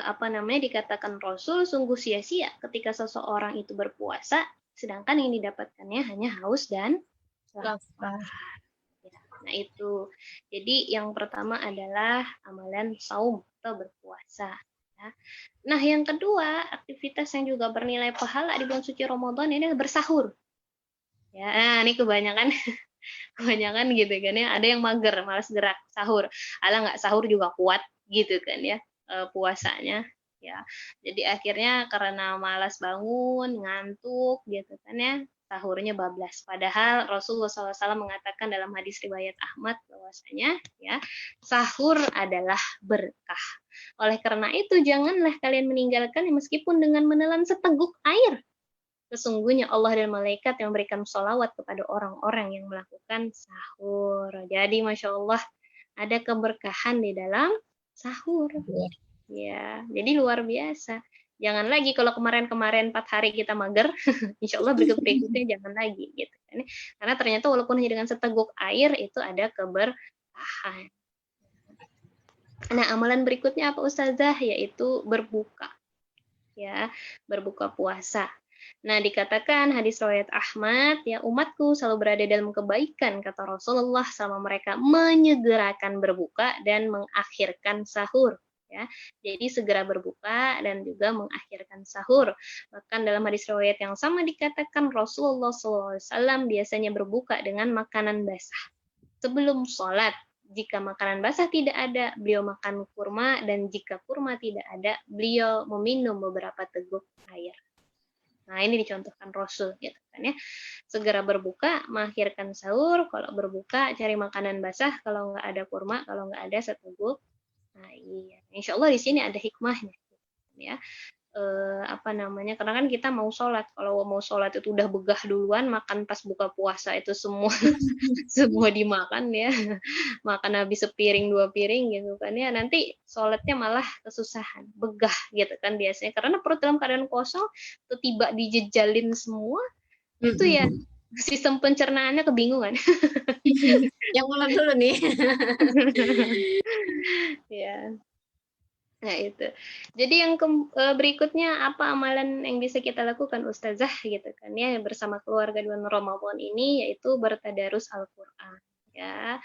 apa namanya dikatakan Rasul sungguh sia-sia ketika seseorang itu berpuasa sedangkan yang didapatkannya hanya haus dan lapar. Lapar. Ya, nah itu. Jadi yang pertama adalah amalan saum atau berpuasa. Ya. Nah yang kedua aktivitas yang juga bernilai pahala di bulan suci Ramadan ini adalah bersahur. Ya, nah ini kebanyakan kebanyakan gitu kan ya. Ada yang mager, malas gerak sahur. Alah nggak sahur juga kuat gitu kan ya puasanya. Ya, jadi akhirnya karena malas bangun, ngantuk gitu kan ya, sahurnya bablas. Padahal Rasulullah SAW mengatakan dalam hadis riwayat Ahmad bahwasanya ya sahur adalah berkah. Oleh karena itu janganlah kalian meninggalkan meskipun dengan menelan seteguk air. Sesungguhnya Allah dan malaikat yang memberikan sholawat kepada orang-orang yang melakukan sahur. Jadi Masya Allah ada keberkahan di dalam sahur. Ya, jadi luar biasa. Jangan lagi kalau kemarin-kemarin 4 hari kita mager, insya Allah berikut-berikutnya jangan lagi gitu kan. Karena ternyata walaupun hanya dengan seteguk air itu ada keberkahan. Nah, amalan berikutnya apa Ustazah? Yaitu berbuka. Ya, berbuka puasa. Nah, dikatakan hadis riwayat Ahmad, ya umatku selalu berada dalam kebaikan, kata Rasulullah, sama mereka menyegerakan berbuka dan mengakhirkan sahur. Ya, jadi segera berbuka dan juga mengakhirkan sahur. Bahkan dalam hadis riwayat yang sama dikatakan Rasulullah SAW biasanya berbuka dengan makanan basah. Sebelum sholat, jika makanan basah tidak ada, beliau makan kurma, dan jika kurma tidak ada, beliau meminum beberapa teguk air. Nah, ini dicontohkan Rasul gitu kan ya. Segera berbuka, mengakhirkan sahur, kalau berbuka cari makanan basah, kalau nggak ada kurma, kalau nggak ada seteguk. Nah, iya. Insya Allah di sini ada hikmahnya ya. Apa namanya? Karena kan kita mau sholat. Kalau mau sholat itu udah begah duluan, makan pas buka puasa itu semua semua dimakan ya. Makan habis sepiring 2 piring gitu kan ya. Nanti sholatnya malah kesusahan, begah gitu kan biasanya. Karena perut dalam keadaan kosong, tiba dijejalin semua, itu ya sistem pencernaannya kebingungan. Yang mana dulu nih? Ya. Nah itu. Jadi yang berikutnya apa amalan yang bisa kita lakukan Ustazah gitu kan ya bersama keluarga di bulan Ramadan ini yaitu bertadarus Al-Qur'an ya.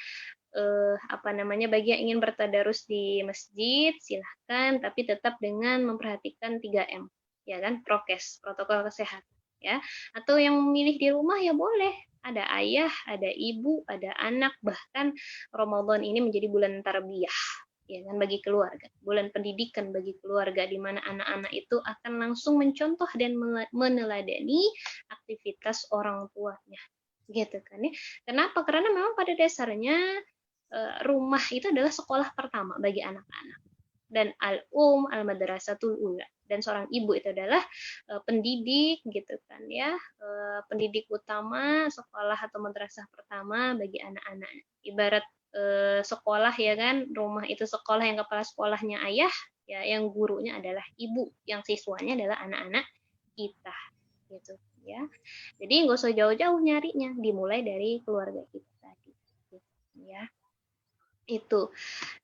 Apa namanya bagi yang ingin bertadarus di masjid silahkan tapi tetap dengan memperhatikan 3M ya kan prokes protokol kesehatan ya atau yang memilih di rumah ya boleh ada ayah ada ibu ada anak bahkan Ramadan ini menjadi bulan tarbiyah ya kan bagi keluarga bulan pendidikan bagi keluarga di mana anak-anak itu akan langsung mencontoh dan meneladani aktivitas orang tuanya gitu kan ya kenapa karena memang pada dasarnya rumah itu adalah sekolah pertama bagi anak-anak dan al-madrasatul ula. Dan seorang ibu itu adalah pendidik gitu kan ya, pendidik utama sekolah atau madrasah pertama bagi anak-anak. Ibarat sekolah ya kan, rumah itu sekolah, yang kepala sekolahnya ayah, ya yang gurunya adalah ibu, yang siswanya adalah anak-anak kita gitu ya. Jadi nggak usah jauh-jauh nyarinya, dimulai dari keluarga kita tadi gitu, ya. Itu.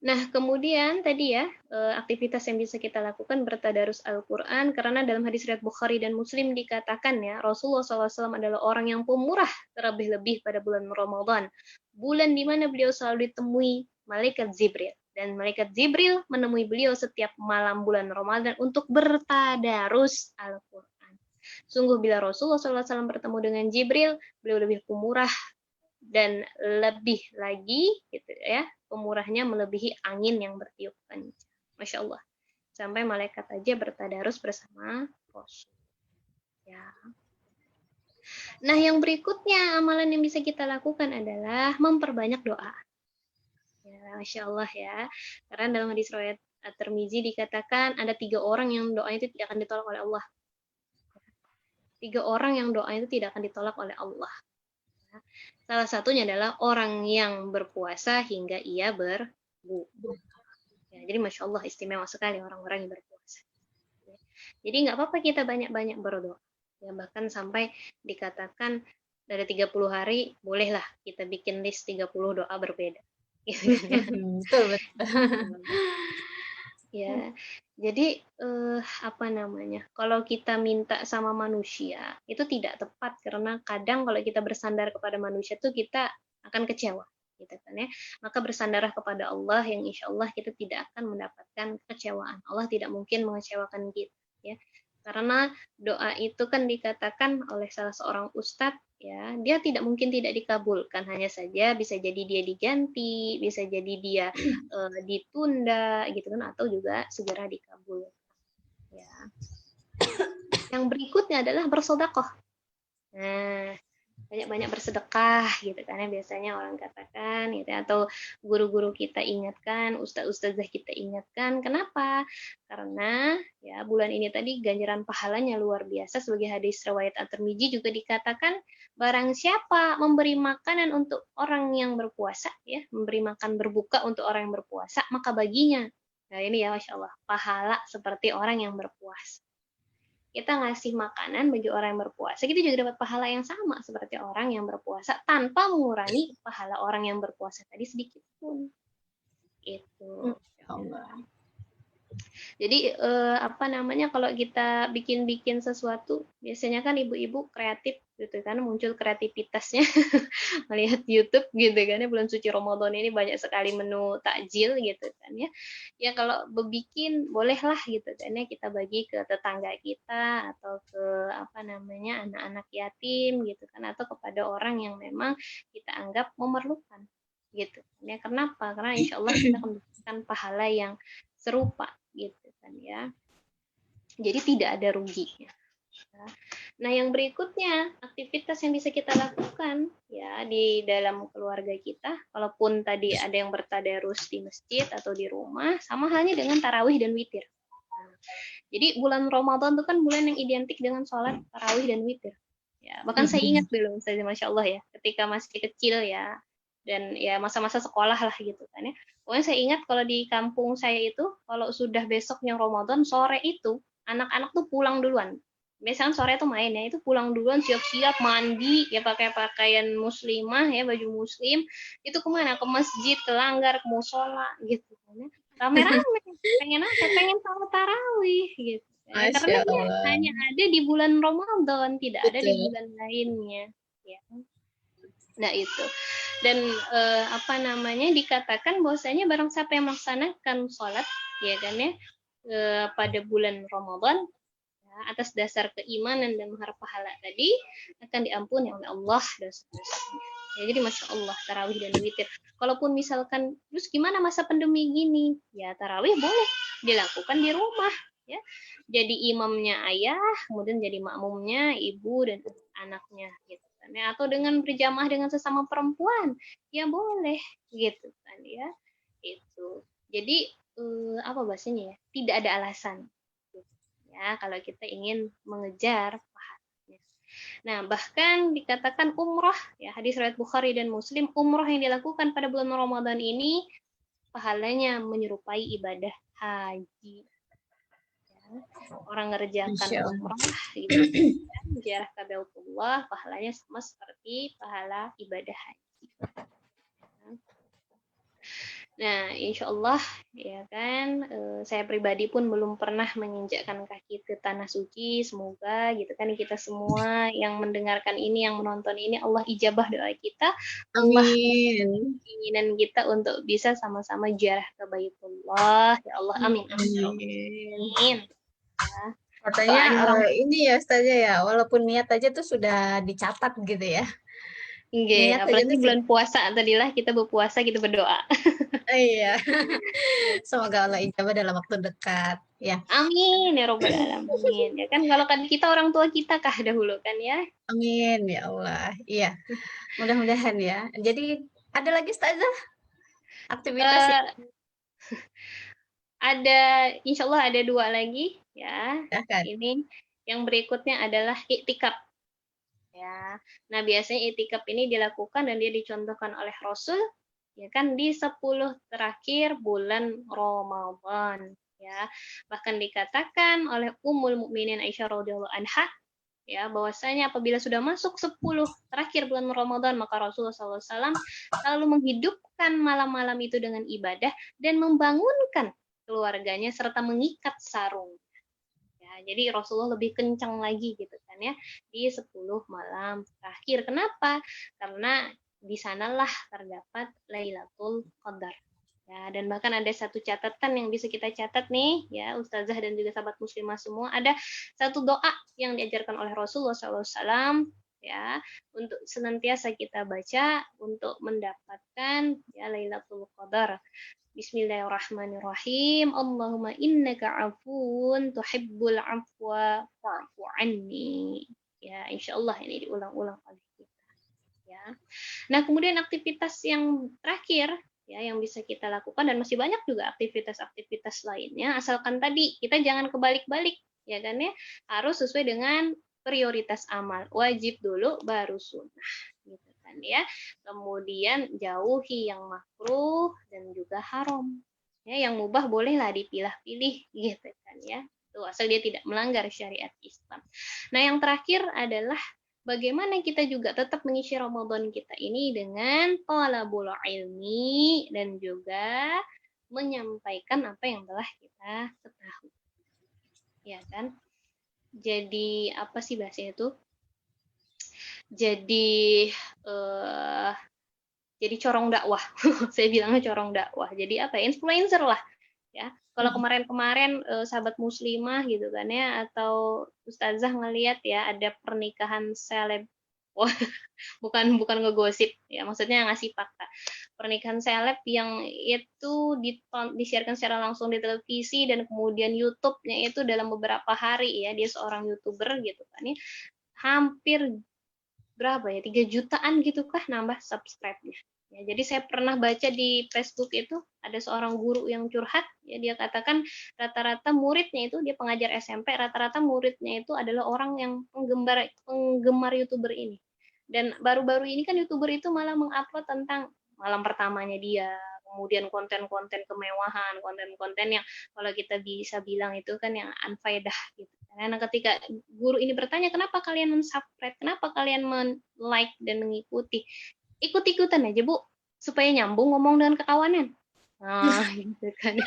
Nah, kemudian tadi ya, aktivitas yang bisa kita lakukan bertadarus Al-Quran, karena dalam hadis riwayat Bukhari dan Muslim dikatakan ya, Rasulullah SAW adalah orang yang pemurah, terlebih-lebih pada bulan Ramadan. Bulan di mana beliau selalu ditemui malaikat Jibril. Dan malaikat Jibril menemui beliau setiap malam bulan Ramadan untuk bertadarus Al-Quran. Sungguh bila Rasulullah SAW bertemu dengan Jibril, beliau lebih pemurah dan lebih lagi gitu ya, pemurahnya melebihi angin yang bertiup kencang. Masya Allah, sampai malaikat aja bertadarus bersama Rasul ya. Nah, yang berikutnya amalan yang bisa kita lakukan adalah memperbanyak doa ya. Masya Allah ya, karena dalam hadis riwayat At-Tirmizi dikatakan ada 3 orang yang doanya itu tidak akan ditolak oleh Allah. 3 orang yang doanya itu tidak akan ditolak oleh Allah. Salah satunya adalah orang yang berpuasa hingga ia berbuka. Ya, jadi Masya Allah istimewa sekali orang-orang yang berpuasa. Jadi nggak apa-apa kita banyak-banyak berdoa. Ya, bahkan sampai dikatakan dari 30 hari, bolehlah kita bikin list 30 doa berbeda. Gitu kan ya. Betul, betul. Ya, jadi apa namanya? Kalau kita minta sama manusia itu tidak tepat, karena kadang kalau kita bersandar kepada manusia tuh kita akan kecewa, gitu kan ya. Maka bersandarlah kepada Allah yang insya Allah kita tidak akan mendapatkan kekecewaan. Allah tidak mungkin mengecewakan kita, ya. Karena doa itu kan dikatakan oleh salah seorang ustadz ya, dia tidak mungkin tidak dikabulkan, hanya saja bisa jadi dia diganti, bisa jadi dia ditunda gitu kan, atau juga segera dikabulkan ya. Yang berikutnya adalah bersedekah. Nah, banyak-banyak bersedekah gitu kan ya, biasanya orang katakan gitu ya, atau guru-guru kita ingatkan, ustaz-ustazah kita ingatkan. Kenapa? Karena ya bulan ini tadi ganjaran pahalanya luar biasa, sebagai hadis riwayat At-Tirmizi juga dikatakan, barang siapa memberi makanan untuk orang yang berpuasa ya, memberi makan berbuka untuk orang yang berpuasa, maka baginya, nah ini ya Masya Allah, pahala seperti orang yang berpuasa. Kita ngasih makanan bagi orang yang berpuasa, kita juga dapat pahala yang sama seperti orang yang berpuasa, tanpa mengurangi pahala orang yang berpuasa tadi sedikit pun. Itu. Allah. Jadi apa namanya, kalau kita bikin-bikin sesuatu, biasanya kan ibu-ibu kreatif gitu kan, muncul kreativitasnya melihat YouTube gitu kan ya, bulan suci Ramadan ini banyak sekali menu takjil gitu kan ya. Ya kalau bikin bolehlah gitu kan ya, kita bagi ke tetangga kita atau ke apa namanya anak-anak yatim gitu kan, atau kepada orang yang memang kita anggap memerlukan gitu ya. Kenapa? Karena insya Allah kita akan mendapatkan pahala yang serupa gitu kan ya. Jadi tidak ada ruginya. Nah, yang berikutnya, aktivitas yang bisa kita lakukan ya di dalam keluarga kita, walaupun tadi ada yang bertadarus di masjid atau di rumah, sama halnya dengan tarawih dan witir. Nah, jadi bulan Ramadan itu kan bulan yang identik dengan sholat tarawih dan witir. Ya, bahkan saya ingat dulu, Masya Allah ya, ketika masih kecil ya, dan ya masa-masa sekolah lah gitu kan ya. Pokoknya saya ingat kalau di kampung saya itu, kalau sudah besoknya Ramadan, sore itu, anak-anak tuh pulang duluan. Biasanya sore tuh main ya, itu pulang duluan, siap-siap mandi ya, pakai pakaian muslimah ya, baju muslim, itu kemana, ke masjid, ke langgar, ke musola gitu kan ya, rame-rame pengen apa, pengen salat tarawih gitu ya, karena Masya dia Allah. hanya ada di bulan Ramadan, tidak ada di Betul. bulan lainnya ya. Nah itu, dan apa namanya, dikatakan bahwasanya barang siapa yang melaksanakan sholat ya kan ya, pada bulan Ramadan atas dasar keimanan dan mengharap pahala tadi, akan diampuni oleh Allah dosa-dosanya. Ya, jadi Masya Allah, tarawih dan witir. Kalaupun misalkan, terus gimana masa pandemi gini? Ya tarawih boleh dilakukan di rumah. Ya, jadi imamnya ayah, kemudian jadi makmumnya ibu dan anaknya gitu kan ya. Atau dengan berjamaah dengan sesama perempuan, ya boleh gitu kan ya. Itu. Jadi apa bahasanya ya? Tidak ada alasan. Ya, kalau kita ingin mengejar pahalanya. Nah, bahkan dikatakan umroh, ya hadis riwayat Bukhari dan Muslim, umroh yang dilakukan pada bulan Ramadan ini pahalanya menyerupai ibadah haji. Ya, orang ngerjakan Masya Allah. umroh gitu kan, ziarah ke Baitullah, pahalanya sama seperti pahala ibadah haji. Nah, insya Allah ya kan, saya pribadi pun belum pernah menginjakkan kaki ke tanah suci. Semoga gitu kan kita semua yang mendengarkan ini, yang menonton ini, Allah ijabah doa kita, Allah Amin. keinginan kita untuk bisa sama-sama ziarah ke Baitullah. Ya Allah, amin, amin, ya Rabbal Amin. alamin. Ya, Katanya doanya orang ini ya Ustazah ya, walaupun niat aja tuh sudah dicatat gitu ya. nggih, Niat aja apalagi tuh sudah. bulan puasa tadilah kita berpuasa, kita berdoa. Iya. Semoga Allah ijabah dalam waktu dekat. Ya, Amin ya robbal alamin. Ya kan kalau kan kita orang tua kita kah dahulu kan ya. amin ya Allah. Iya, mudah-mudahan ya. Jadi ada lagi Ustazah aktivitas yang Eh, ada insya Allah ada dua lagi ya. dilakukan? Ini yang berikutnya adalah iktikaf ya. Nah, biasanya iktikaf ini dilakukan dan dia dicontohkan oleh Rasul ya kan di 10 terakhir bulan Ramadan ya. Bahkan dikatakan oleh Ummul Mukminin Aisyah radhiyallahu anha ya bahwasanya apabila sudah masuk 10 terakhir bulan Ramadan maka Rasulullah SAW selalu menghidupkan malam-malam itu dengan ibadah dan membangunkan keluarganya serta mengikat sarung. Ya, jadi Rasulullah lebih kencang lagi gitu kan ya di 10 malam terakhir. Kenapa? Karena di sanalah terdapat Lailatul Qadar. Ya, dan bahkan ada satu catatan yang bisa kita catat nih, ya Ustazah dan juga sahabat muslimah semua, ada satu doa yang diajarkan oleh Rasulullah SAW, ya, untuk senantiasa kita baca untuk mendapatkan ya Lailatul Qadar. Bismillahirrahmanirrahim. Allahumma innaka afun tuhibbul afwa fa'fu anni. Ya, insya Allah ini diulang-ulang oleh kita. Ya. Nah, kemudian aktivitas yang terakhir ya yang bisa kita lakukan dan masih banyak juga aktivitas-aktivitas lainnya asalkan tadi kita jangan kebalik-balik ya kan ya harus sesuai dengan prioritas amal wajib dulu baru sunnah gitu kan ya kemudian jauhi yang makruh dan juga haram ya yang mubah bolehlah dipilah-pilih gitu kan ya tuh asal dia tidak melanggar syariat Islam. Nah yang terakhir adalah bagaimana kita juga tetap mengisi Ramadan kita ini dengan thalabul ilmi dan juga menyampaikan apa yang telah kita ketahui. Ya kan? Jadi apa sih bahasanya itu? Jadi eh jadi corong dakwah. Saya bilangnya corong dakwah. Jadi apa? Influencer lah ya. Kalau kemarin-kemarin sahabat muslimah gitu kan ya atau ustazah ngelihat ya ada pernikahan seleb. Wah, bukan bukan ngegosip ya, maksudnya ngasih fakta. Pernikahan seleb yang itu disiarkan secara langsung di televisi dan kemudian YouTube-nya itu dalam beberapa hari ya, dia seorang YouTuber gitu kan ya. Hampir berapa ya 3 jutaan gitu kah nambah subscribe-nya ya, jadi saya pernah baca di Facebook itu ada seorang guru yang curhat ya dia katakan rata-rata muridnya itu dia pengajar SMP rata-rata muridnya itu adalah orang yang penggemar YouTuber ini dan baru-baru ini kan YouTuber itu malah mengupload tentang malam pertamanya dia kemudian konten-konten kemewahan konten-konten yang kalau kita bisa bilang itu kan yang unfaedah gitu. Karena ketika guru ini bertanya, kenapa kalian men-subscribe, kenapa kalian men-like dan mengikuti? Ikut-ikutan aja, Bu, supaya nyambung ngomong dengan kekawanan. Nah, gitu kan.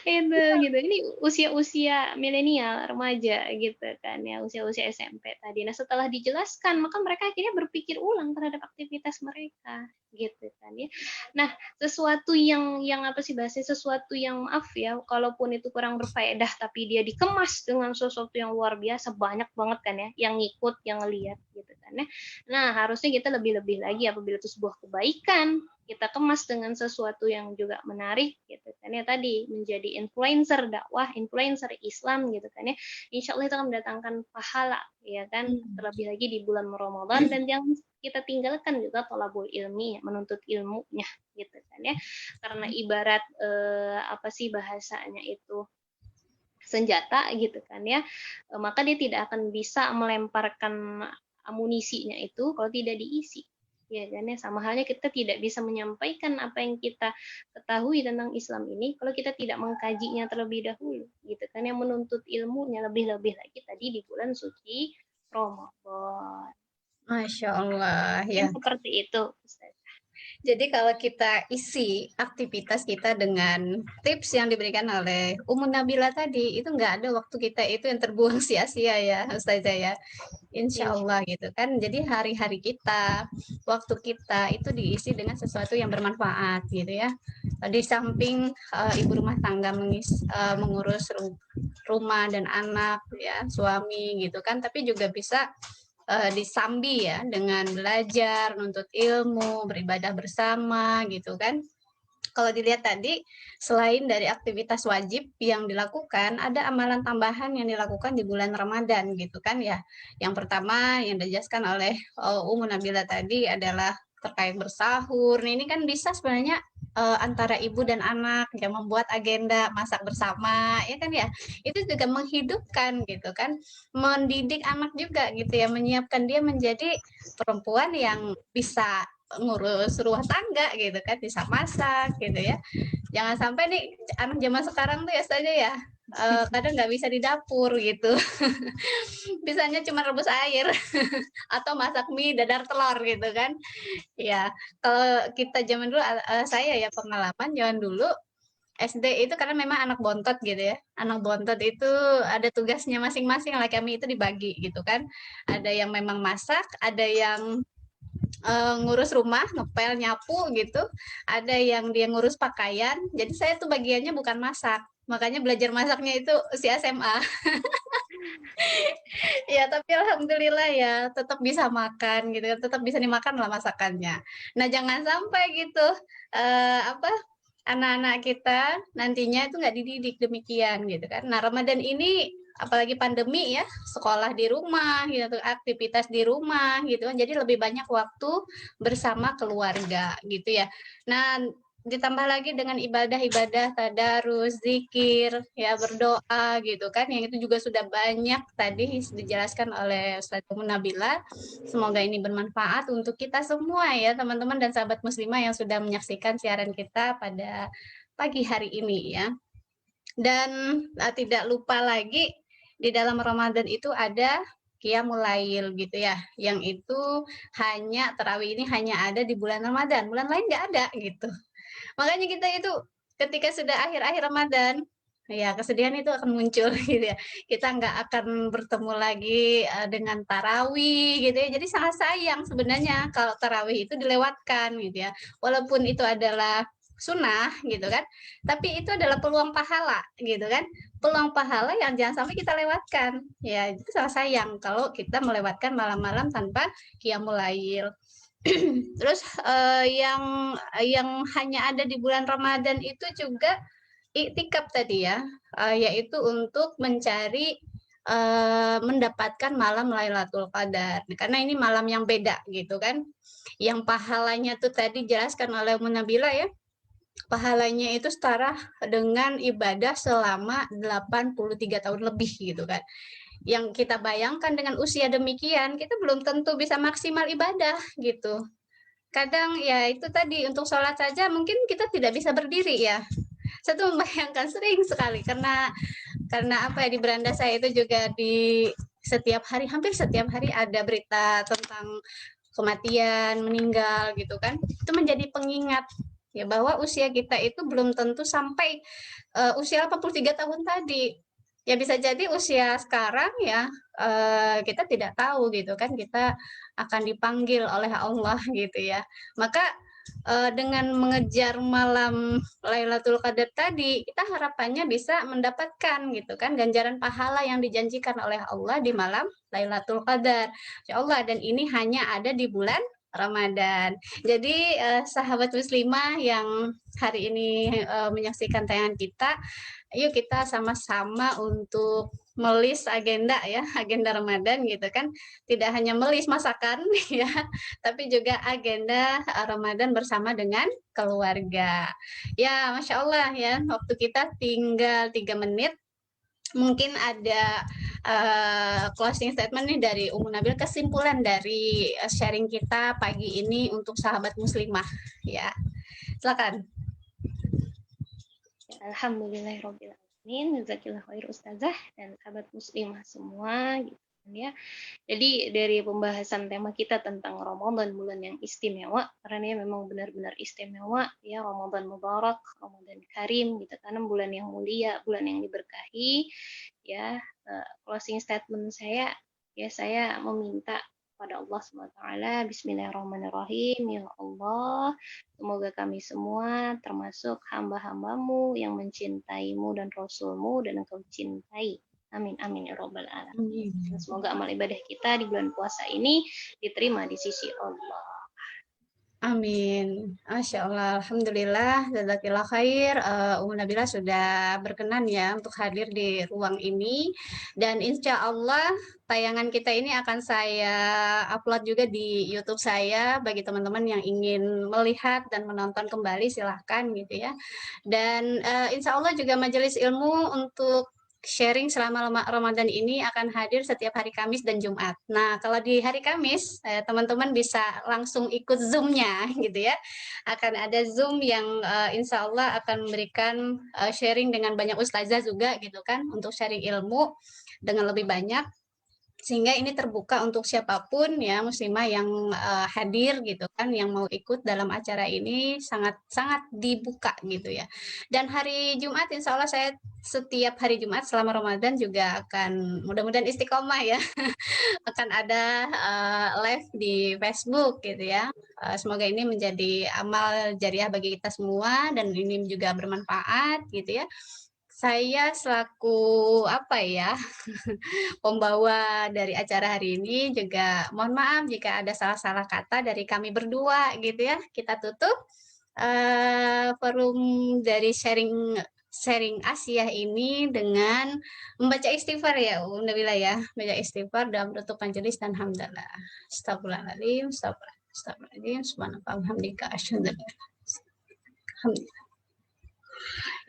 Itu gitu. Ini usia-usia milenial, remaja gitu kan ya, usia-usia SMP tadi. Nah, setelah dijelaskan, maka mereka akhirnya berpikir ulang terhadap aktivitas mereka gitu kan ya. Nah, sesuatu yang apa sih bahasanya sesuatu yang maaf ya, kalaupun itu kurang berfaedah tapi dia dikemas dengan sesuatu yang luar biasa banyak banget kan ya yang ngikut, yang ngelihat gitu kan ya. Nah, harusnya kita lebih-lebih lagi apabila itu sebuah kebaikan kita kemas dengan sesuatu yang juga menarik gitu kan ya, tadi menjadi influencer dakwah, influencer Islam gitu kan ya, insya Allah itu akan mendatangkan pahala ya kan, terlebih lagi di bulan Ramadan. Dan yang kita tinggalkan juga thalabul ilmi, menuntut ilmunya gitu kan ya, karena ibarat apa sih bahasanya itu, senjata gitu kan ya, maka dia tidak akan bisa melemparkan amunisinya itu kalau tidak diisi ya kan ya. Sama halnya kita tidak bisa menyampaikan apa yang kita ketahui tentang Islam ini kalau kita tidak mengkajinya terlebih dahulu gitu kan, yang menuntut ilmunya lebih-lebih lagi tadi di bulan suci Ramadan. Masya Allah Mungkin ya. seperti itu Ustaz. Jadi kalau kita isi aktivitas kita dengan tips yang diberikan oleh Umu Nabila tadi, itu nggak ada waktu kita itu yang terbuang sia-sia ya, Ustazah ya. Insya Insya Allah gitu kan. Jadi hari-hari kita, waktu kita itu diisi dengan sesuatu yang bermanfaat gitu ya. Di samping ibu rumah tangga mengurus rumah dan anak ya, suami gitu kan, tapi juga bisa disambi ya dengan belajar, nuntut ilmu, beribadah bersama gitu kan. Kalau dilihat tadi, selain dari aktivitas wajib yang dilakukan, ada amalan tambahan yang dilakukan di bulan Ramadan gitu kan ya. Yang pertama yang dijelaskan oleh Ummu Nabila tadi adalah terkait bersahur. Nah, ini kan bisa sebenarnya antara ibu dan anak yang membuat agenda masak bersama, ya kan ya. Itu juga menghidupkan gitu kan, mendidik anak juga gitu ya, menyiapkan dia menjadi perempuan yang bisa ngurus rumah tangga gitu kan, bisa masak gitu ya. Jangan sampai nih anak zaman sekarang tuh ya saja ya, kadang nggak bisa di dapur gitu. Bisanya cuma rebus air atau masak mie dadar telur gitu kan. Ya, kalau kita zaman dulu, saya ya pengalaman zaman dulu SD itu karena memang anak bontot gitu ya. Anak bontot itu ada tugasnya masing-masing lah, kami itu dibagi gitu kan. Ada yang memang masak, ada yang ngurus rumah, ngepel, nyapu gitu. Ada yang dia ngurus pakaian. Jadi saya tuh bagiannya bukan masak. Makanya belajar masaknya itu si SMA. Ya, tapi alhamdulillah ya tetap bisa makan gitu kan, tetap bisa dimakan lah masakannya. Nah, jangan sampai gitu apa anak-anak kita nantinya itu nggak dididik demikian gitu kan. Nah, Ramadan ini apalagi pandemi ya, sekolah di rumah gitu, aktivitas di rumah gitu kan. Jadi lebih banyak waktu bersama keluarga gitu ya. Nah, ditambah lagi dengan ibadah-ibadah tadarus, zikir, ya berdoa gitu kan, yang itu juga sudah banyak tadi dijelaskan oleh Ustaz Nabila. Semoga ini bermanfaat untuk kita semua ya teman-teman dan sahabat muslimah yang sudah menyaksikan siaran kita pada pagi hari ini ya. Dan tidak lupa lagi di dalam Ramadan itu ada Qiyamul Lail gitu ya, yang itu hanya tarawih ini hanya ada di bulan Ramadan, bulan lain nggak ada gitu. Makanya kita itu ketika sudah akhir-akhir Ramadan, ya kesedihan itu akan muncul gitu ya. Kita nggak akan bertemu lagi dengan tarawih gitu ya. Jadi sangat sayang sebenarnya kalau tarawih itu dilewatkan gitu ya. Walaupun itu adalah sunnah gitu kan, tapi itu adalah peluang pahala gitu kan. Peluang pahala yang jangan sampai kita lewatkan. Ya, itu sangat sayang kalau kita melewatkan malam-malam tanpa qiyamul lail. Terus yang hanya ada di bulan Ramadan itu juga iktikaf tadi ya, yaitu untuk mencari mendapatkan malam Lailatul Qadar. Karena ini malam yang beda gitu kan. Yang pahalanya tuh tadi jelaskan oleh Munabila ya. Pahalanya itu setara dengan ibadah selama 83 tahun lebih gitu kan. Yang kita bayangkan dengan usia demikian, kita belum tentu bisa maksimal ibadah gitu. Kadang ya itu tadi untuk sholat saja mungkin kita tidak bisa berdiri ya. Saya tuh membayangkan sering sekali karena apa ya, di beranda saya itu juga di setiap hari, hampir setiap hari ada berita tentang kematian, meninggal gitu kan. Itu menjadi pengingat ya bahwa usia kita itu belum tentu sampai usia 83 tahun tadi. Ya bisa jadi usia sekarang ya kita tidak tahu gitu kan, kita akan dipanggil oleh Allah gitu ya. Maka dengan mengejar malam Lailatul Qadar tadi, kita harapannya bisa mendapatkan gitu kan ganjaran pahala yang dijanjikan oleh Allah di malam Lailatul Qadar. Insya Allah, dan ini hanya ada di bulan Ramadan. Jadi sahabat muslimah yang hari ini menyaksikan tayangan kita, yuk kita sama-sama untuk melis agenda ya, agenda Ramadan gitu kan. Tidak hanya melis masakan ya, tapi juga agenda Ramadan bersama dengan keluarga. Ya, Masya Allah ya, waktu kita tinggal 3 menit. Mungkin ada closing statement nih dari Ummu Nabil, kesimpulan dari sharing kita pagi ini untuk sahabat muslimah ya. Silakan. Ya, alhamdulillahirobbilalamin, jazakillah khair ustazah dan sahabat muslimah semua gitu kan ya. Jadi dari pembahasan tema kita tentang Ramadan, bulan yang istimewa, karena dia memang benar-benar istimewa ya, Ramadan Mubarak, Ramadan Karim gitu, karena bulan yang mulia, bulan yang diberkahi ya. Closing statement saya ya, saya meminta pada Allah SWT, Bismillahirrahmanirrahim, ya Allah, semoga kami semua termasuk hamba-hambamu yang mencintaimu dan Rasulmu dan engkau cintai. Amin, amin, ya Rabbal Alamin. Semoga amal ibadah kita di bulan puasa ini diterima di sisi Allah. Amin. Masya Allah. Alhamdulillah. Jazakillah khair. Ummu Nabila sudah berkenan ya untuk hadir di ruang ini. Dan insya Allah tayangan kita ini akan saya upload juga di YouTube saya. Bagi teman-teman yang ingin melihat dan menonton kembali silahkan gitu ya. Dan insya Allah juga majelis ilmu untuk sharing selama Ramadan ini akan hadir setiap hari Kamis dan Jumat. Nah, kalau di hari Kamis, teman-teman bisa langsung ikut Zoom-nya gitu ya. Akan ada Zoom yang insya Allah akan memberikan sharing dengan banyak ustazah juga gitu kan, untuk sharing ilmu dengan lebih banyak. Sehingga ini terbuka untuk siapapun ya muslimah yang hadir gitu kan, yang mau ikut dalam acara ini sangat-sangat dibuka gitu ya. Dan hari Jumat insya Allah saya setiap hari Jumat selama Ramadan juga akan mudah-mudahan istiqomah ya, akan ada live di Facebook gitu ya. Semoga ini menjadi amal jariah bagi kita semua dan ini juga bermanfaat gitu ya. Saya selaku apa ya, pembawa dari acara hari ini juga mohon maaf jika ada salah-salah kata dari kami berdua gitu ya. Kita tutup forum dari sharing sharing Asia ini dengan membaca istighfar ya, Nabila ya, membaca istighfar dalam bentuk majelis dan hamdalah. Astagfirullahaladzim, astagfirullahaladzim, subhanallah, alhamdulillah, asyhadu an la ilaha illallah.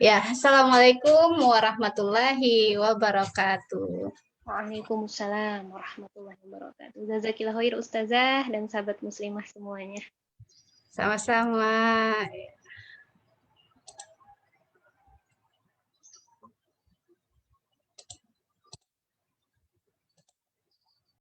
Ya, assalamualaikum warahmatullahi wabarakatuh. Waalaikumsalam warahmatullahi wabarakatuh. Jazakillah khair ustazah dan sahabat muslimah semuanya. Sama-sama.